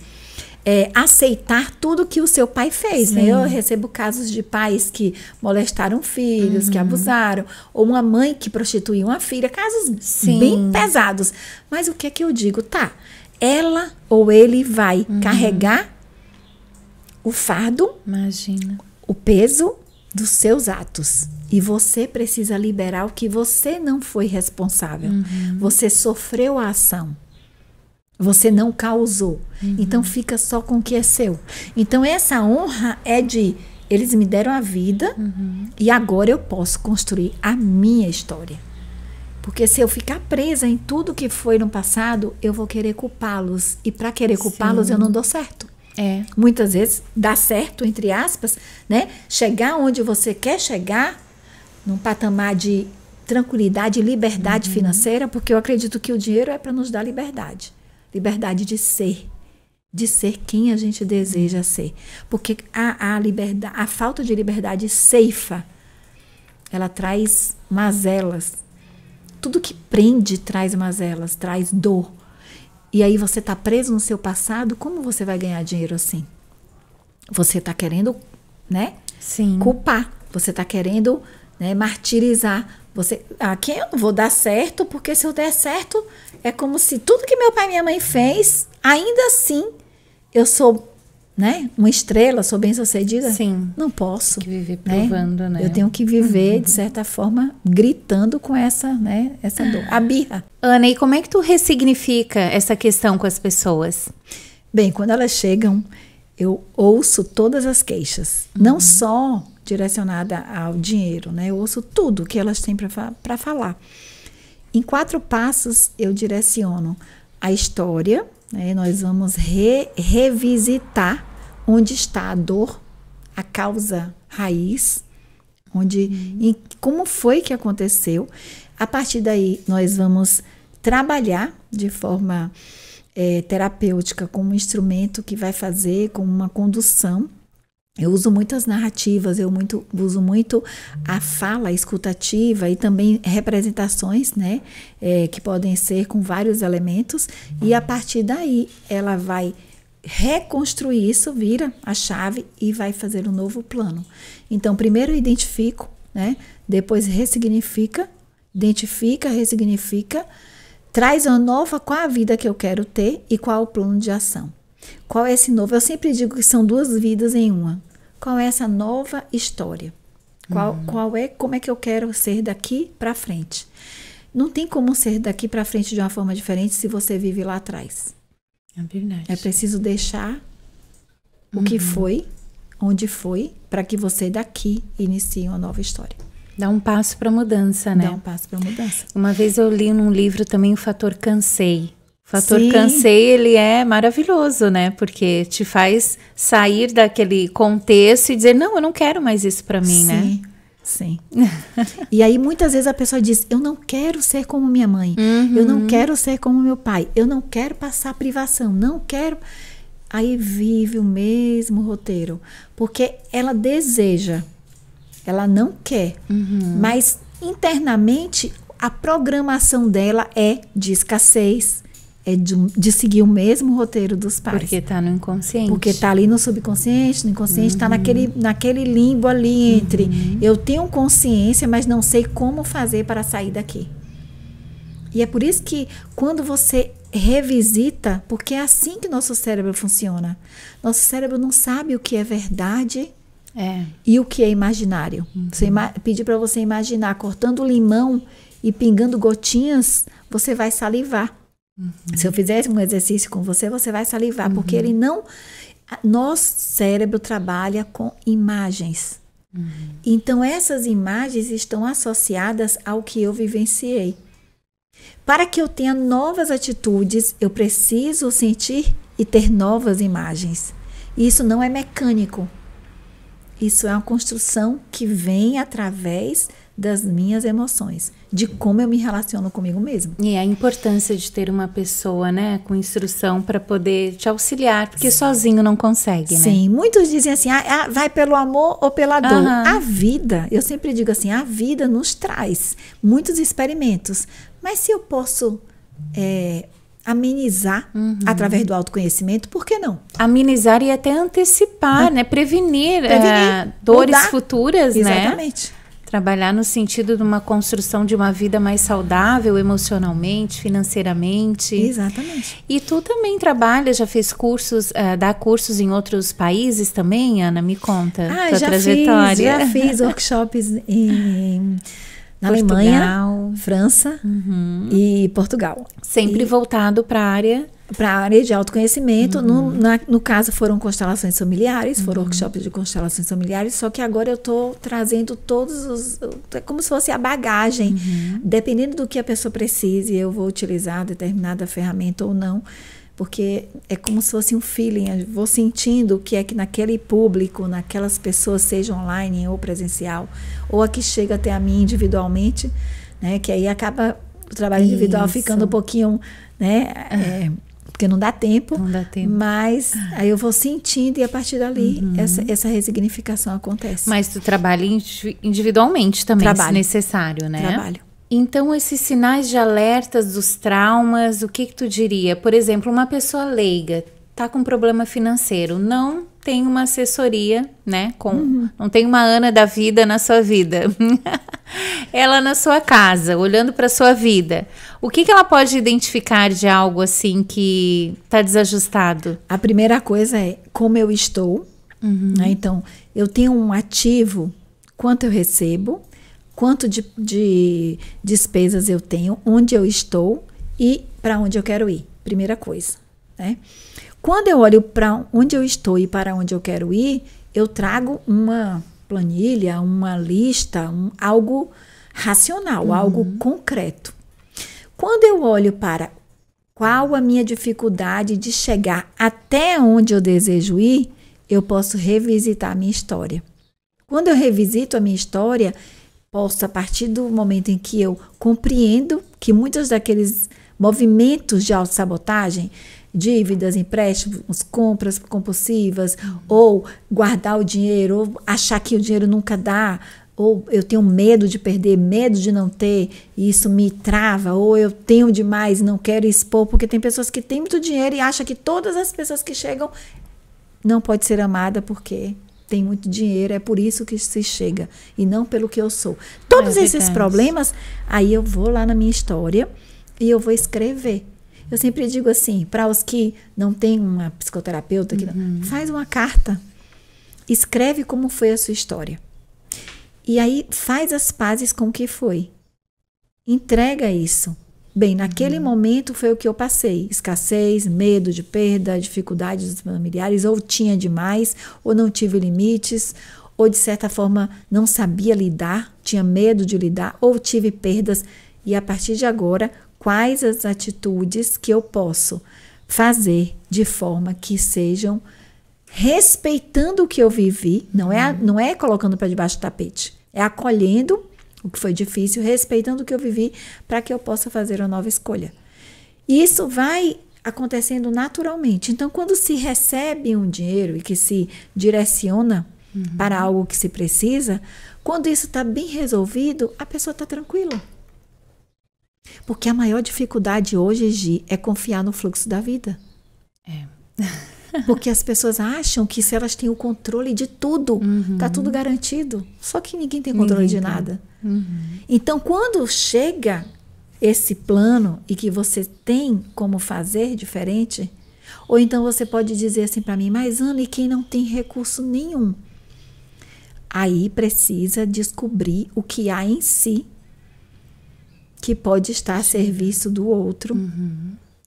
aceitar tudo que o seu pai fez, né? Eu recebo casos de pais que molestaram filhos, que abusaram, ou uma mãe que prostituiu uma filha, casos bem pesados. Mas o que é que eu digo? Tá, ela ou ele vai carregar o fardo, o peso dos seus atos. E você precisa liberar o que você não foi responsável. Você sofreu a ação. Você não causou. Então fica só com o que é seu. Então essa honra é de eles me deram a vida e agora eu posso construir a minha história. Porque se eu ficar presa em tudo que foi no passado, eu vou querer culpá-los. E para querer culpá-los eu não dou certo. Muitas vezes dá certo, entre aspas, né? Chegar onde você quer chegar, num patamar de tranquilidade e liberdade financeira, porque eu acredito que o dinheiro é para nos dar liberdade. Liberdade de ser quem a gente deseja ser. Porque a falta de liberdade ceifa, ela traz mazelas. Tudo que prende traz mazelas, traz dor. E aí você está preso no seu passado, como você vai ganhar dinheiro assim? Você está querendo, né?
Sim.
Culpar. Você está querendo, né, martirizar. Aqui eu não vou dar certo, porque se eu der certo, é como se tudo que meu pai e minha mãe fez, ainda assim, eu sou, né, uma estrela, sou bem-sucedida.
Sim.
Não posso.
Tem que viver provando, né?
Eu tenho que viver, de certa forma, gritando com essa dor. A birra.
Ana, e como é que tu ressignifica essa questão com as pessoas?
Bem, quando elas chegam, eu ouço todas as queixas. Não só direcionada ao dinheiro, né? Eu ouço tudo que elas têm para falar. Em 4 passos, eu direciono a história, né? Nós vamos revisitar onde está a dor, a causa raiz, como foi que aconteceu. A partir daí, nós vamos trabalhar de forma terapêutica com um instrumento que vai fazer com uma condução. Eu uso muitas narrativas, uso muito a fala escutativa e também representações, né, que podem ser com vários elementos, e a partir daí ela vai reconstruir isso, vira a chave e vai fazer um novo plano. Então, primeiro eu identifico, né, depois ressignifica, identifica, ressignifica, traz uma nova, qual a vida que eu quero ter e qual o plano de ação. Qual é esse novo? Eu sempre digo que são 2 vidas em uma. Qual é essa nova história? Como é que eu quero ser daqui para frente? Não tem como ser daqui para frente de uma forma diferente se você vive lá atrás.
É verdade.
É preciso deixar o que foi, onde foi, para que você daqui inicie uma nova história.
Dá um passo para mudança, né?
Dá um passo para mudança.
Uma vez eu li num livro também o Fator Cansei. O Fator
Sim.
Cansei, ele é maravilhoso, né? Porque te faz sair daquele contexto e dizer, não, eu não quero mais isso para mim, né?
Sim. E aí muitas vezes a pessoa diz, eu não quero ser como minha mãe, eu não quero ser como meu pai, eu não quero passar privação, não quero. Aí vive o mesmo roteiro, porque ela deseja, ela não quer, mas internamente a programação dela é de escassez, é de seguir o mesmo roteiro dos pais.
Porque tá no inconsciente.
Porque tá ali no subconsciente, no inconsciente, tá naquele limbo ali entre eu tenho consciência, mas não sei como fazer para sair daqui. E é por isso que quando você revisita, porque é assim que nosso cérebro funciona. Nosso cérebro não sabe o que é verdade e o que é imaginário. Pedir para você imaginar cortando limão e pingando gotinhas, você vai salivar. Se eu fizesse um exercício com você, você vai salivar, porque ele não... Nosso cérebro trabalha com imagens. Então, essas imagens estão associadas ao que eu vivenciei. Para que eu tenha novas atitudes, eu preciso sentir e ter novas imagens. E isso não é mecânico. Isso é uma construção que vem através das minhas emoções, de como eu me relaciono comigo mesmo.
E a importância de ter uma pessoa, né, com instrução para poder te auxiliar, porque sozinho não consegue, né?
Sim, muitos dizem assim, vai pelo amor ou pela dor. A vida, eu sempre digo assim, a vida nos traz muitos experimentos, mas se eu posso amenizar através do autoconhecimento, por que não?
Amenizar e até antecipar, né? Prevenir dores
mudar.
Futuras, né?
Exatamente.
Trabalhar no sentido de uma construção de uma vida mais saudável emocionalmente, financeiramente.
Exatamente.
E tu também trabalha, já fez cursos, dá cursos em outros países também, Ana? Me conta tua trajetória.
Já fiz workshops na Alemanha, França e Portugal.
Sempre voltado para a área...
Para a área de autoconhecimento. No caso, foram constelações familiares, foram workshops de constelações familiares, só que agora eu estou trazendo todos os... como se fosse a bagagem. Dependendo do que a pessoa precise, eu vou utilizar determinada ferramenta ou não, porque é como se fosse um feeling, eu vou sentindo o que é que naquele público, naquelas pessoas, seja online ou presencial, ou a que chega até a mim individualmente, né? Que aí acaba o trabalho individual ficando um pouquinho, né? Porque não dá tempo.
Não dá tempo.
Mas aí eu vou sentindo e a partir dali essa resignificação acontece.
Mas tu trabalha individualmente também, se necessário, né?
Trabalho.
Então, esses sinais de alertas dos traumas, o que tu diria? Por exemplo, uma pessoa leiga tá com problema financeiro, não tem uma assessoria, né? Não tem uma Ana da vida na sua vida. Ela na sua casa, olhando para sua vida. O que ela pode identificar de algo assim que tá desajustado?
A primeira coisa é como eu estou. Né? Então, eu tenho um ativo, quanto eu recebo, quanto de despesas eu tenho, onde eu estou e para onde eu quero ir. Primeira coisa, né? Quando eu olho para onde eu estou e para onde eu quero ir, eu trago uma planilha, uma lista, algo racional, algo concreto. Quando eu olho para qual a minha dificuldade de chegar até onde eu desejo ir, eu posso revisitar a minha história. Quando eu revisito a minha história, posso, a partir do momento em que eu compreendo que muitos daqueles movimentos de autossabotagem, dívidas, empréstimos, compras compulsivas, ou guardar o dinheiro, ou achar que o dinheiro nunca dá, ou eu tenho medo de perder, medo de não ter, e isso me trava, ou eu tenho demais e não quero expor, porque tem pessoas que têm muito dinheiro e acham que todas as pessoas que chegam não pode ser amada porque tem muito dinheiro, é por isso que se chega, e não pelo que eu sou. Todos esses problemas, aí eu vou lá na minha história e eu vou escrever. Eu sempre digo assim, para os que não têm uma psicoterapeuta, faz uma carta, escreve como foi a sua história. E aí faz as pazes com o que foi. Entrega isso. Bem, naquele momento foi o que eu passei. Escassez, medo de perda, dificuldades dos familiares, ou tinha demais, ou não tive limites, ou de certa forma não sabia lidar, tinha medo de lidar, ou tive perdas. E a partir de agora, quais as atitudes que eu posso fazer de forma que sejam respeitando o que eu vivi, não é colocando para debaixo do tapete, é acolhendo o que foi difícil, respeitando o que eu vivi para que eu possa fazer uma nova escolha. E isso vai acontecendo naturalmente. Então, quando se recebe um dinheiro e que se direciona para algo que se precisa, quando isso está bem resolvido, a pessoa está tranquila. Porque a maior dificuldade hoje, Gi, é confiar no fluxo da vida. Porque as pessoas acham que se elas têm o controle de tudo, tá tudo garantido. Só que ninguém tem controle de nada. Então, quando chega esse plano e que você tem como fazer diferente, ou então você pode dizer assim para mim, mas Ana, e quem não tem recurso nenhum? Aí precisa descobrir o que há em si que pode estar a serviço do outro,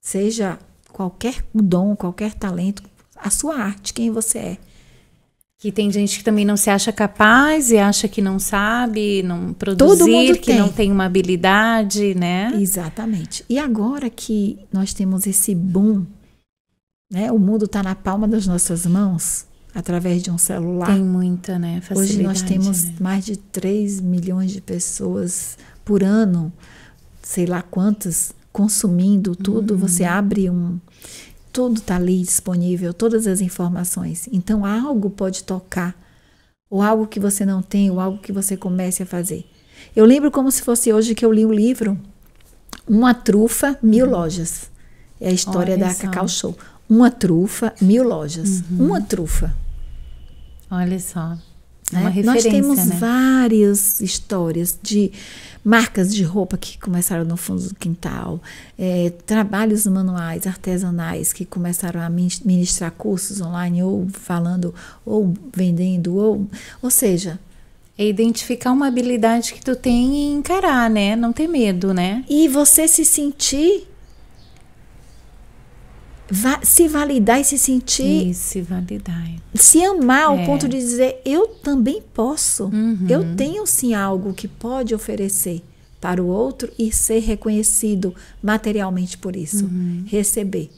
seja qualquer dom, qualquer talento, a sua arte, quem você é.
Que tem gente que também não se acha capaz e acha que não sabe, não produzir, que não tem uma habilidade, né?
Exatamente. E agora que nós temos esse boom, né? O mundo está na palma das nossas mãos, através de um celular.
Tem muita, né, facilidade.
Hoje nós temos mais de 3 milhões de pessoas por ano, sei lá quantas, consumindo tudo. Você abre tudo está ali disponível, todas as informações. Então, algo pode tocar, ou algo que você não tem, ou algo que você comece a fazer. Eu lembro como se fosse hoje que eu li um livro, Uma Trufa, 1000 Lojas. É a história da Cacau Show. Uma trufa, 1000 lojas. Uma trufa.
Olha só. É uma referência,
nós temos,
né?
Várias histórias de marcas de roupa que começaram no fundo do quintal, trabalhos manuais, artesanais que começaram a ministrar cursos online, ou falando, ou vendendo, ou seja...
É identificar uma habilidade que tu tem e encarar, né? Não ter medo, né?
E você se sentir... se validar e se sentir...
Isso, se validar.
Se amar ao ponto de dizer, eu também posso. Eu tenho sim algo que pode oferecer para o outro e ser reconhecido materialmente por isso. Receber.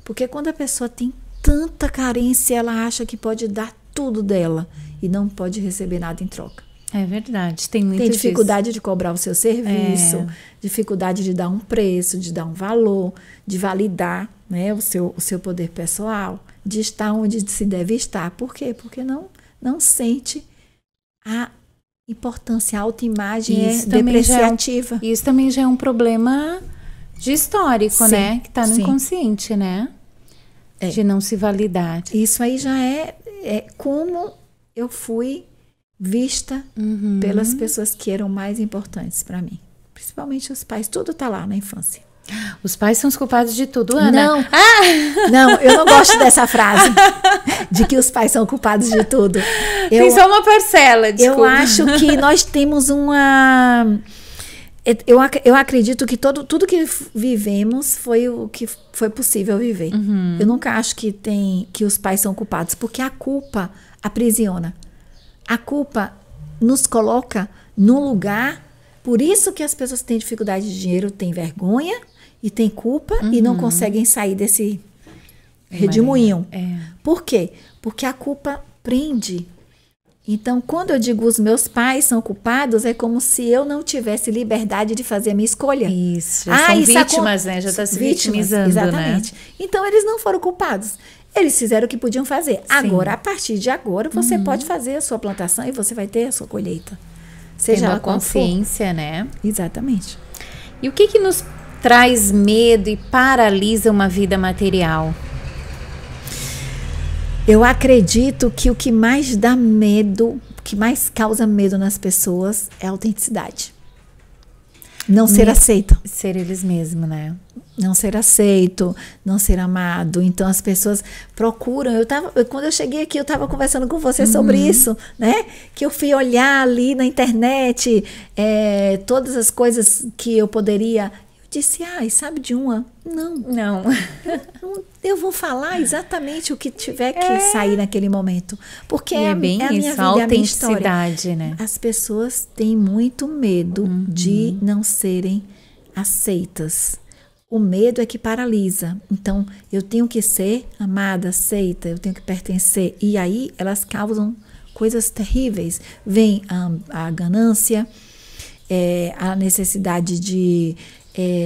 Porque quando a pessoa tem tanta carência, ela acha que pode dar tudo dela e não pode receber nada em troca.
É verdade, tem muito
Tem
disso.
dificuldade de cobrar o seu serviço, dificuldade de dar um preço, de dar um valor, de validar, né, o seu poder pessoal, de estar onde se deve estar. Por quê? Porque não sente a importância, a autoimagem é depreciativa.
Isso também já é um problema de histórico,
Sim,
né? Que está no
sim.
inconsciente, né? De não se validar.
Isso aí já é como eu fui vista pelas pessoas que eram mais importantes para mim. Principalmente os pais, tudo tá lá na infância.
Os pais são os culpados de tudo, Ana.
Não, eu não gosto dessa frase de que os pais são culpados de tudo.
Tem só uma parcela, desculpa.
Eu acho que nós temos uma... Eu acredito que tudo que vivemos foi o que foi possível viver. Eu nunca acho que os pais são culpados, porque a culpa aprisiona. A culpa nos coloca num lugar. Por isso que as pessoas têm dificuldade de dinheiro, têm vergonha e têm culpa e não conseguem sair desse redemoinho. Por quê? Porque a culpa prende. Então, quando eu digo os meus pais são culpados, é como se eu não tivesse liberdade de fazer a minha escolha.
Isso, já são vítimas, né? Já está se vitimizando,
exatamente.
né?
Então, eles não foram culpados. Eles fizeram o que podiam fazer. Sim. Agora, a partir de agora, você pode fazer a sua plantação e você vai ter a sua colheita. Seja
tendo
ela
a consciência, né?
Exatamente.
E o que nos traz medo e paralisa uma vida material?
Eu acredito que o que mais dá medo, o que mais causa medo nas pessoas é a autenticidade. Não ser aceito.
Ser eles mesmos, né?
Não ser aceito, não ser amado. Então as pessoas procuram. Quando eu cheguei aqui, eu estava conversando com você sobre isso, né? Que eu fui olhar ali na internet todas as coisas que eu poderia. Eu disse, sabe de uma? Não. Eu vou falar exatamente o que tiver que sair naquele momento. Porque é bem a minha vida, a minha história.
Né?
As pessoas têm muito medo de não serem aceitas. O medo é que paralisa. Então, eu tenho que ser amada, aceita, eu tenho que pertencer. E aí, elas causam coisas terríveis. Vem a ganância, a necessidade de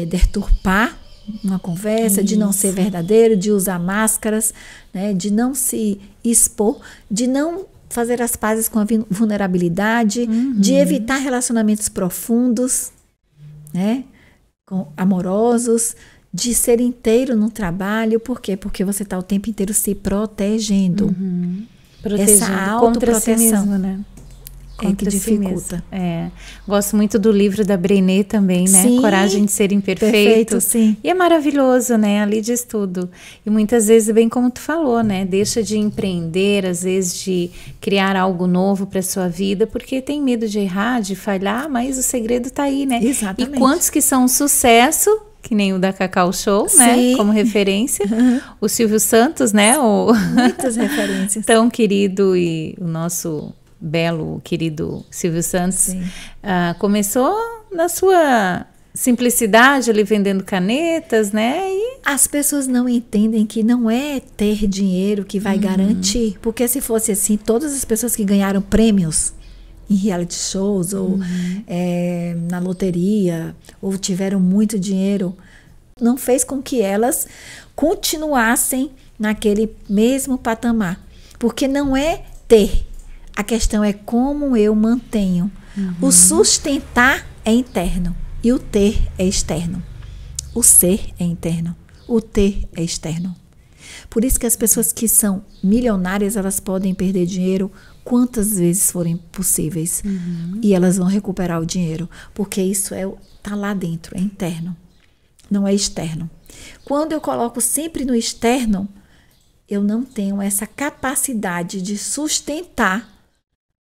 deturpar uma conversa, de não ser verdadeiro, de usar máscaras, né, de não se expor, de não fazer as pazes com a vulnerabilidade, de evitar relacionamentos profundos, né, amorosos, de ser inteiro no trabalho. Por quê? Porque você está o tempo inteiro se protegendo.
Protegendo
essa autoproteção,
contra si mesmo, né?
É que dificulta.
Gosto muito do livro da Brené também, né?
Sim,
Coragem de Ser Imperfeito.
sim.
E é maravilhoso, né? Ali diz tudo. E muitas vezes, bem como tu falou, né? Deixa de empreender, às vezes de criar algo novo para sua vida, porque tem medo de errar, de falhar, mas o segredo tá aí, né?
Exatamente.
E quantos que são um sucesso, que nem o da Cacau Show, né? Como referência. O Silvio Santos, né?
Muitas referências.
Tão querido, e o nosso belo, querido Silvio Santos, começou na sua simplicidade, ali vendendo canetas, né? E
as pessoas não entendem que não é ter dinheiro que vai garantir, porque se fosse assim, todas as pessoas que ganharam prêmios em reality shows ou na loteria, ou tiveram muito dinheiro, não fez com que elas continuassem naquele mesmo patamar, porque não é ter. A questão é como eu mantenho. O sustentar é interno e o ter é externo. O ser é interno, o ter é externo. Por isso que as pessoas que são milionárias, elas podem perder dinheiro quantas vezes forem possíveis. E elas vão recuperar o dinheiro, porque isso tá lá dentro, é interno, não é externo. Quando eu coloco sempre no externo, eu não tenho essa capacidade de sustentar.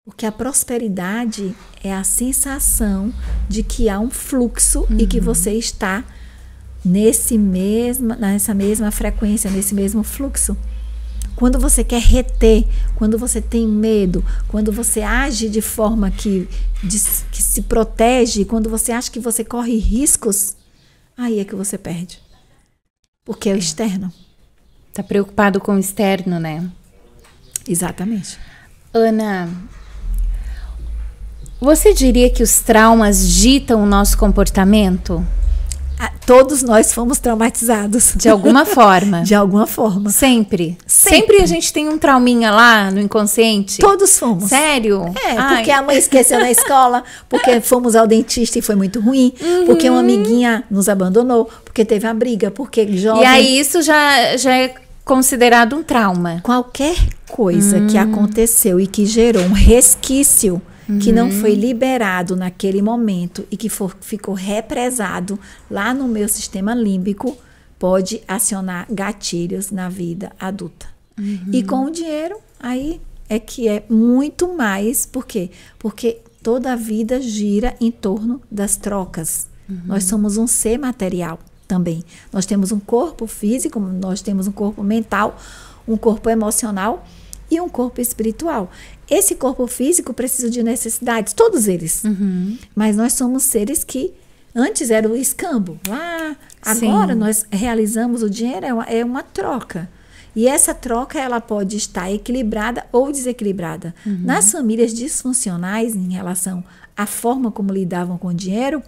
Porque a prosperidade é a sensação de que há um fluxo e que você está nessa mesma frequência, nesse mesmo fluxo. Quando você quer reter, quando você tem medo, quando você age de forma que se protege, quando você acha que você corre riscos, aí é que você perde. Porque é o externo.
Tá preocupado com o externo, né?
Exatamente.
Ana, Você diria que os traumas ditam o nosso comportamento?
Todos nós fomos traumatizados.
De alguma forma.
De alguma forma.
Sempre. Sempre a gente tem um trauminha lá no inconsciente?
Todos fomos.
Sério?
Porque a mãe esqueceu na escola, porque fomos ao dentista e foi muito ruim, porque uma amiguinha nos abandonou, porque teve uma briga, porque jovem...
E aí isso já é considerado um trauma?
Qualquer coisa que aconteceu e que gerou um resquício que não foi liberado naquele momento e que ficou represado lá no meu sistema límbico, pode acionar gatilhos na vida adulta. E com o dinheiro, aí é que é muito mais. Por quê? Porque toda a vida gira em torno das trocas. Nós somos um ser material também. Nós temos um corpo físico, nós temos um corpo mental, um corpo emocional e um corpo espiritual. Esse corpo físico precisa de necessidades, todos eles. Mas nós somos seres que antes era o escambo. Agora nós realizamos o dinheiro, é uma troca. E essa troca ela pode estar equilibrada ou desequilibrada. Nas famílias disfuncionais, em relação à forma como lidavam com o dinheiro,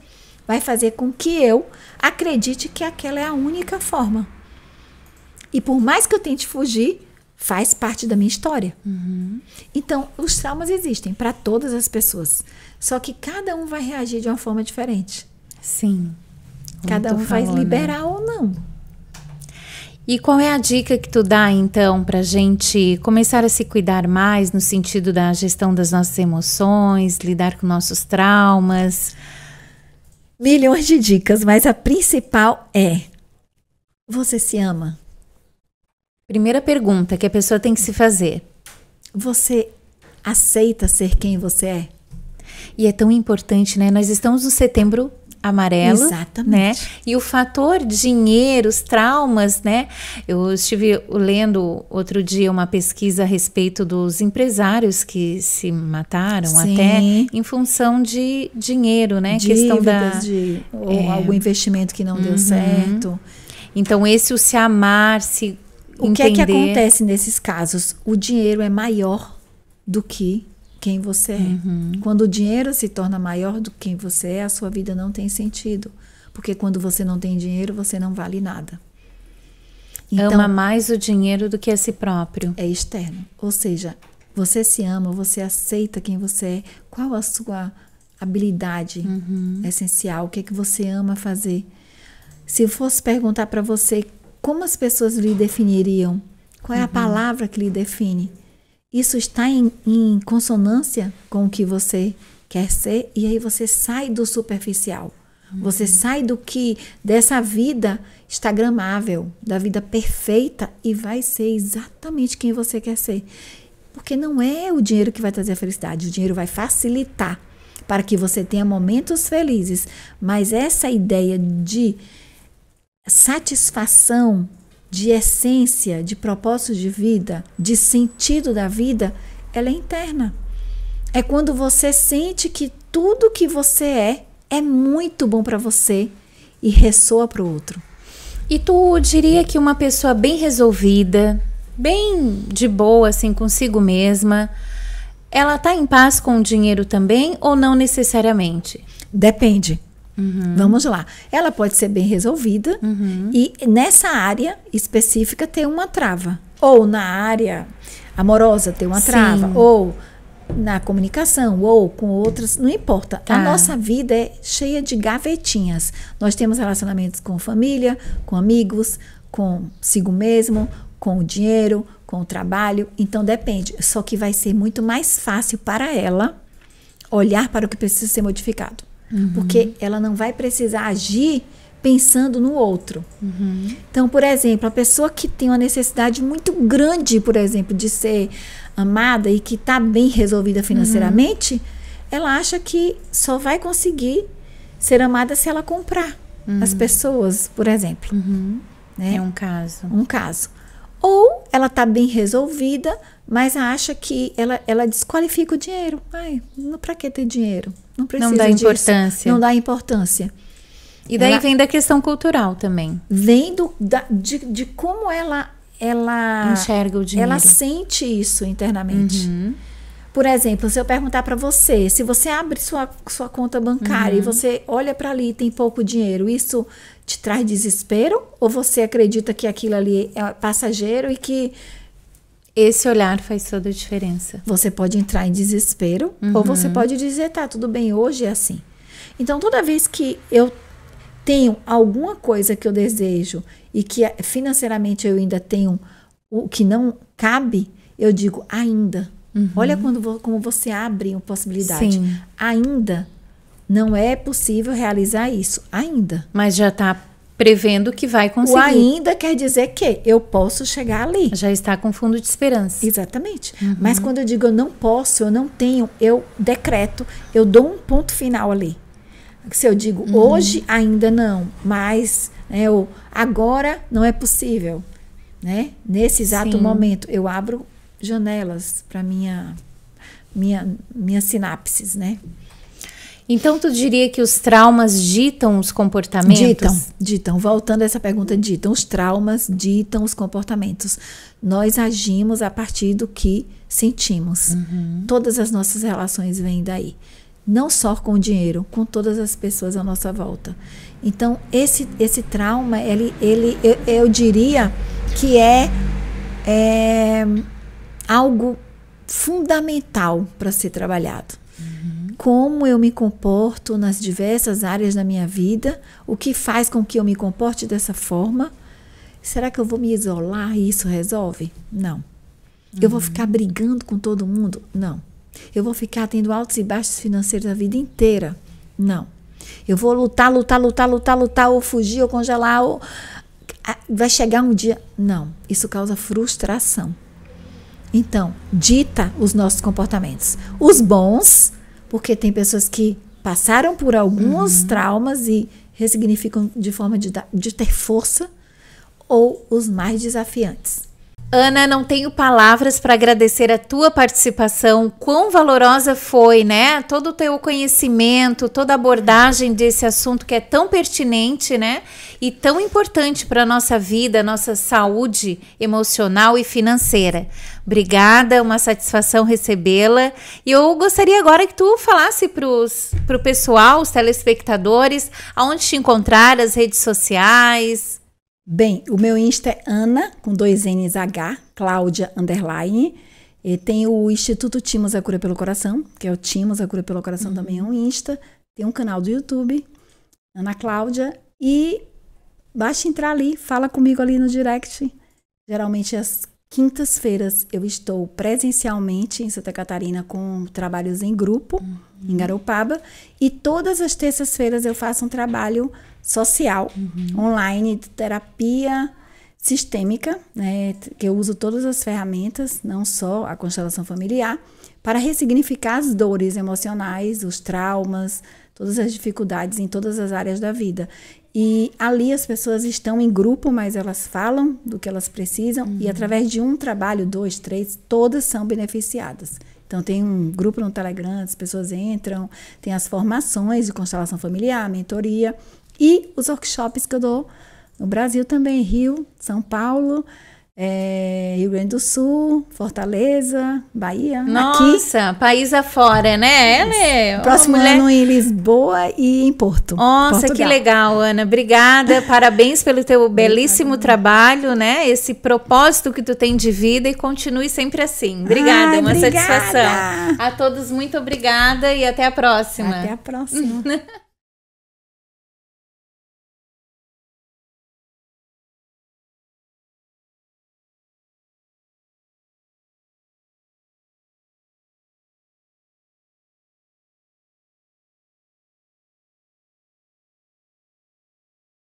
vai fazer com que eu acredite que aquela é a única forma. E por mais que eu tente fugir, faz parte da minha história. Então, os traumas existem para todas as pessoas. Só que cada um vai reagir de uma forma diferente.
Sim.
Cada um vai liberar ou não.
E qual é a dica que tu dá, então, para a gente começar a se cuidar mais no sentido da gestão das nossas emoções, lidar com nossos traumas?
Milhões de dicas, mas a principal é: você se ama?
Primeira pergunta que a pessoa tem que se fazer.
Você aceita ser quem você é?
E é tão importante, né? Nós estamos no Setembro Amarelo.
Exatamente.
Né? E o fator dinheiro, os traumas, né? Eu estive lendo outro dia uma pesquisa a respeito dos empresários que se mataram. Sim. Até em função de dinheiro, né?
Dívidas ou algum investimento que não deu certo.
Então, o se amar, se
O que é que acontece nesses casos? O dinheiro é maior do que quem você é. Quando o dinheiro se torna maior do que quem você é, a sua vida não tem sentido. Porque quando você não tem dinheiro, você não vale nada. Então,
ama mais o dinheiro do que a si próprio.
É externo. Ou seja, você se ama, você aceita quem você é. Qual a sua habilidade essencial? O que é que você ama fazer? Se eu fosse perguntar para você como as pessoas lhe definiriam, qual é a palavra que lhe define? Isso está em consonância com o que você quer ser, e aí você sai do superficial. Você sai dessa vida instagramável, da vida perfeita, e vai ser exatamente quem você quer ser. Porque não é o dinheiro que vai trazer a felicidade, o dinheiro vai facilitar para que você tenha momentos felizes, mas essa ideia de satisfação, de essência, de propósito de vida, de sentido da vida, ela é interna. É quando você sente que tudo que você é muito bom para você e ressoa para o outro.
E tu diria que uma pessoa bem resolvida, bem de boa, assim, consigo mesma, ela tá em paz com o dinheiro também ou não necessariamente?
Depende. Vamos lá. Ela pode ser bem resolvida e nessa área específica ter uma trava. Ou na área amorosa ter uma trava. Ou na comunicação, ou com outras, não importa. A nossa vida é cheia de gavetinhas. Nós temos relacionamentos com família, com amigos, consigo mesmo, com o dinheiro, com o trabalho. Então depende. Só que vai ser muito mais fácil para ela olhar para o que precisa ser modificado. Porque ela não vai precisar agir pensando no outro. Então, por exemplo, a pessoa que tem uma necessidade muito grande, por exemplo, de ser amada e que está bem resolvida financeiramente, ela acha que só vai conseguir ser amada se ela comprar as pessoas, por exemplo. Né?
É um caso.
Um caso. Ou ela está bem resolvida, mas acha que ela desqualifica o dinheiro. Para que ter dinheiro? Não precisa
Não dá
disso.
importância.
Não dá importância.
E daí vem da questão cultural também.
Vem de como ela
enxerga o dinheiro.
Ela sente isso internamente. Por exemplo, se eu perguntar para você, se você abre sua conta bancária e você olha para ali e tem pouco dinheiro, isso te traz desespero? Ou você acredita que aquilo ali é passageiro e que
esse olhar faz toda a diferença?
Você pode entrar em desespero ou você pode dizer, tá, tudo bem, hoje é assim. Então, toda vez que eu tenho alguma coisa que eu desejo e que financeiramente eu ainda tenho o que não cabe, eu digo ainda. Olha como você abre uma possibilidade.
Sim.
Ainda não é possível realizar isso. Ainda.
Mas já está prevendo que vai conseguir.
O ainda quer dizer que eu posso chegar ali.
Já está com fundo de esperança.
Exatamente. Mas quando eu digo eu não posso, eu não tenho, eu decreto, eu dou um ponto final ali. Se eu digo hoje ainda não, mas né, agora não é possível. Né? Nesse exato momento, eu abro janelas para minha sinapses, né?
Então, tu diria que os traumas ditam os comportamentos?
Ditam. Voltando a essa pergunta, ditam. Os traumas ditam os comportamentos. Nós agimos a partir do que sentimos. Todas as nossas relações vêm daí. Não só com o dinheiro, com todas as pessoas à nossa volta. Então, esse trauma, eu diria que é algo fundamental para ser trabalhado. Como eu me comporto nas diversas áreas da minha vida, o que faz com que eu me comporte dessa forma. Será que eu vou me isolar e isso resolve? Não. Eu vou ficar brigando com todo mundo? Não. Eu vou ficar tendo altos e baixos financeiros a vida inteira? Não. Eu vou lutar, ou fugir, ou congelar, ou vai chegar um dia. Não. Isso causa frustração. Então, dita os nossos comportamentos. Os bons, porque tem pessoas que passaram por alguns traumas e ressignificam de forma de ter força, ou os mais desafiantes.
Ana, não tenho palavras para agradecer a tua participação, quão valorosa foi, né? Todo o teu conhecimento, toda a abordagem desse assunto que é tão pertinente, né? E tão importante para a nossa vida, nossa saúde emocional e financeira. Obrigada, uma satisfação recebê-la. E eu gostaria agora que tu falasse pro pessoal, os telespectadores, aonde te encontrar, as redes sociais.
Bem, o meu Insta é Ana, com 2 N's H, Cláudia, _. E tem o Instituto Timos A Cura pelo Coração, que é o Timos A Cura pelo Coração, também é um Insta. Tem um canal do YouTube, Ana Cláudia. E basta entrar ali, fala comigo ali no direct. Geralmente às quintas-feiras eu estou presencialmente em Santa Catarina com trabalhos em grupo, em Garopaba. E todas as terças-feiras eu faço um trabalho social, online, de terapia sistêmica, né, que eu uso todas as ferramentas, não só a constelação familiar, para ressignificar as dores emocionais, os traumas, todas as dificuldades em todas as áreas da vida. E ali as pessoas estão em grupo, mas elas falam do que elas precisam, e através de um trabalho, 2, 3, todas são beneficiadas. Então, tem um grupo no Telegram, as pessoas entram, tem as formações de constelação familiar, mentoria, e os workshops que eu dou no Brasil também, Rio, São Paulo, Rio Grande do Sul, Fortaleza, Bahia.
Nossa,
aqui.
País afora, né? Ela é
próximo ano em Lisboa e em Porto.
Nossa,
Portugal.
Que legal, Ana. Obrigada, parabéns pelo teu belíssimo trabalho, né? Esse propósito que tu tem de vida, e continue sempre assim. Obrigada, uma satisfação. A todos, muito obrigada e até a próxima.
Até a próxima.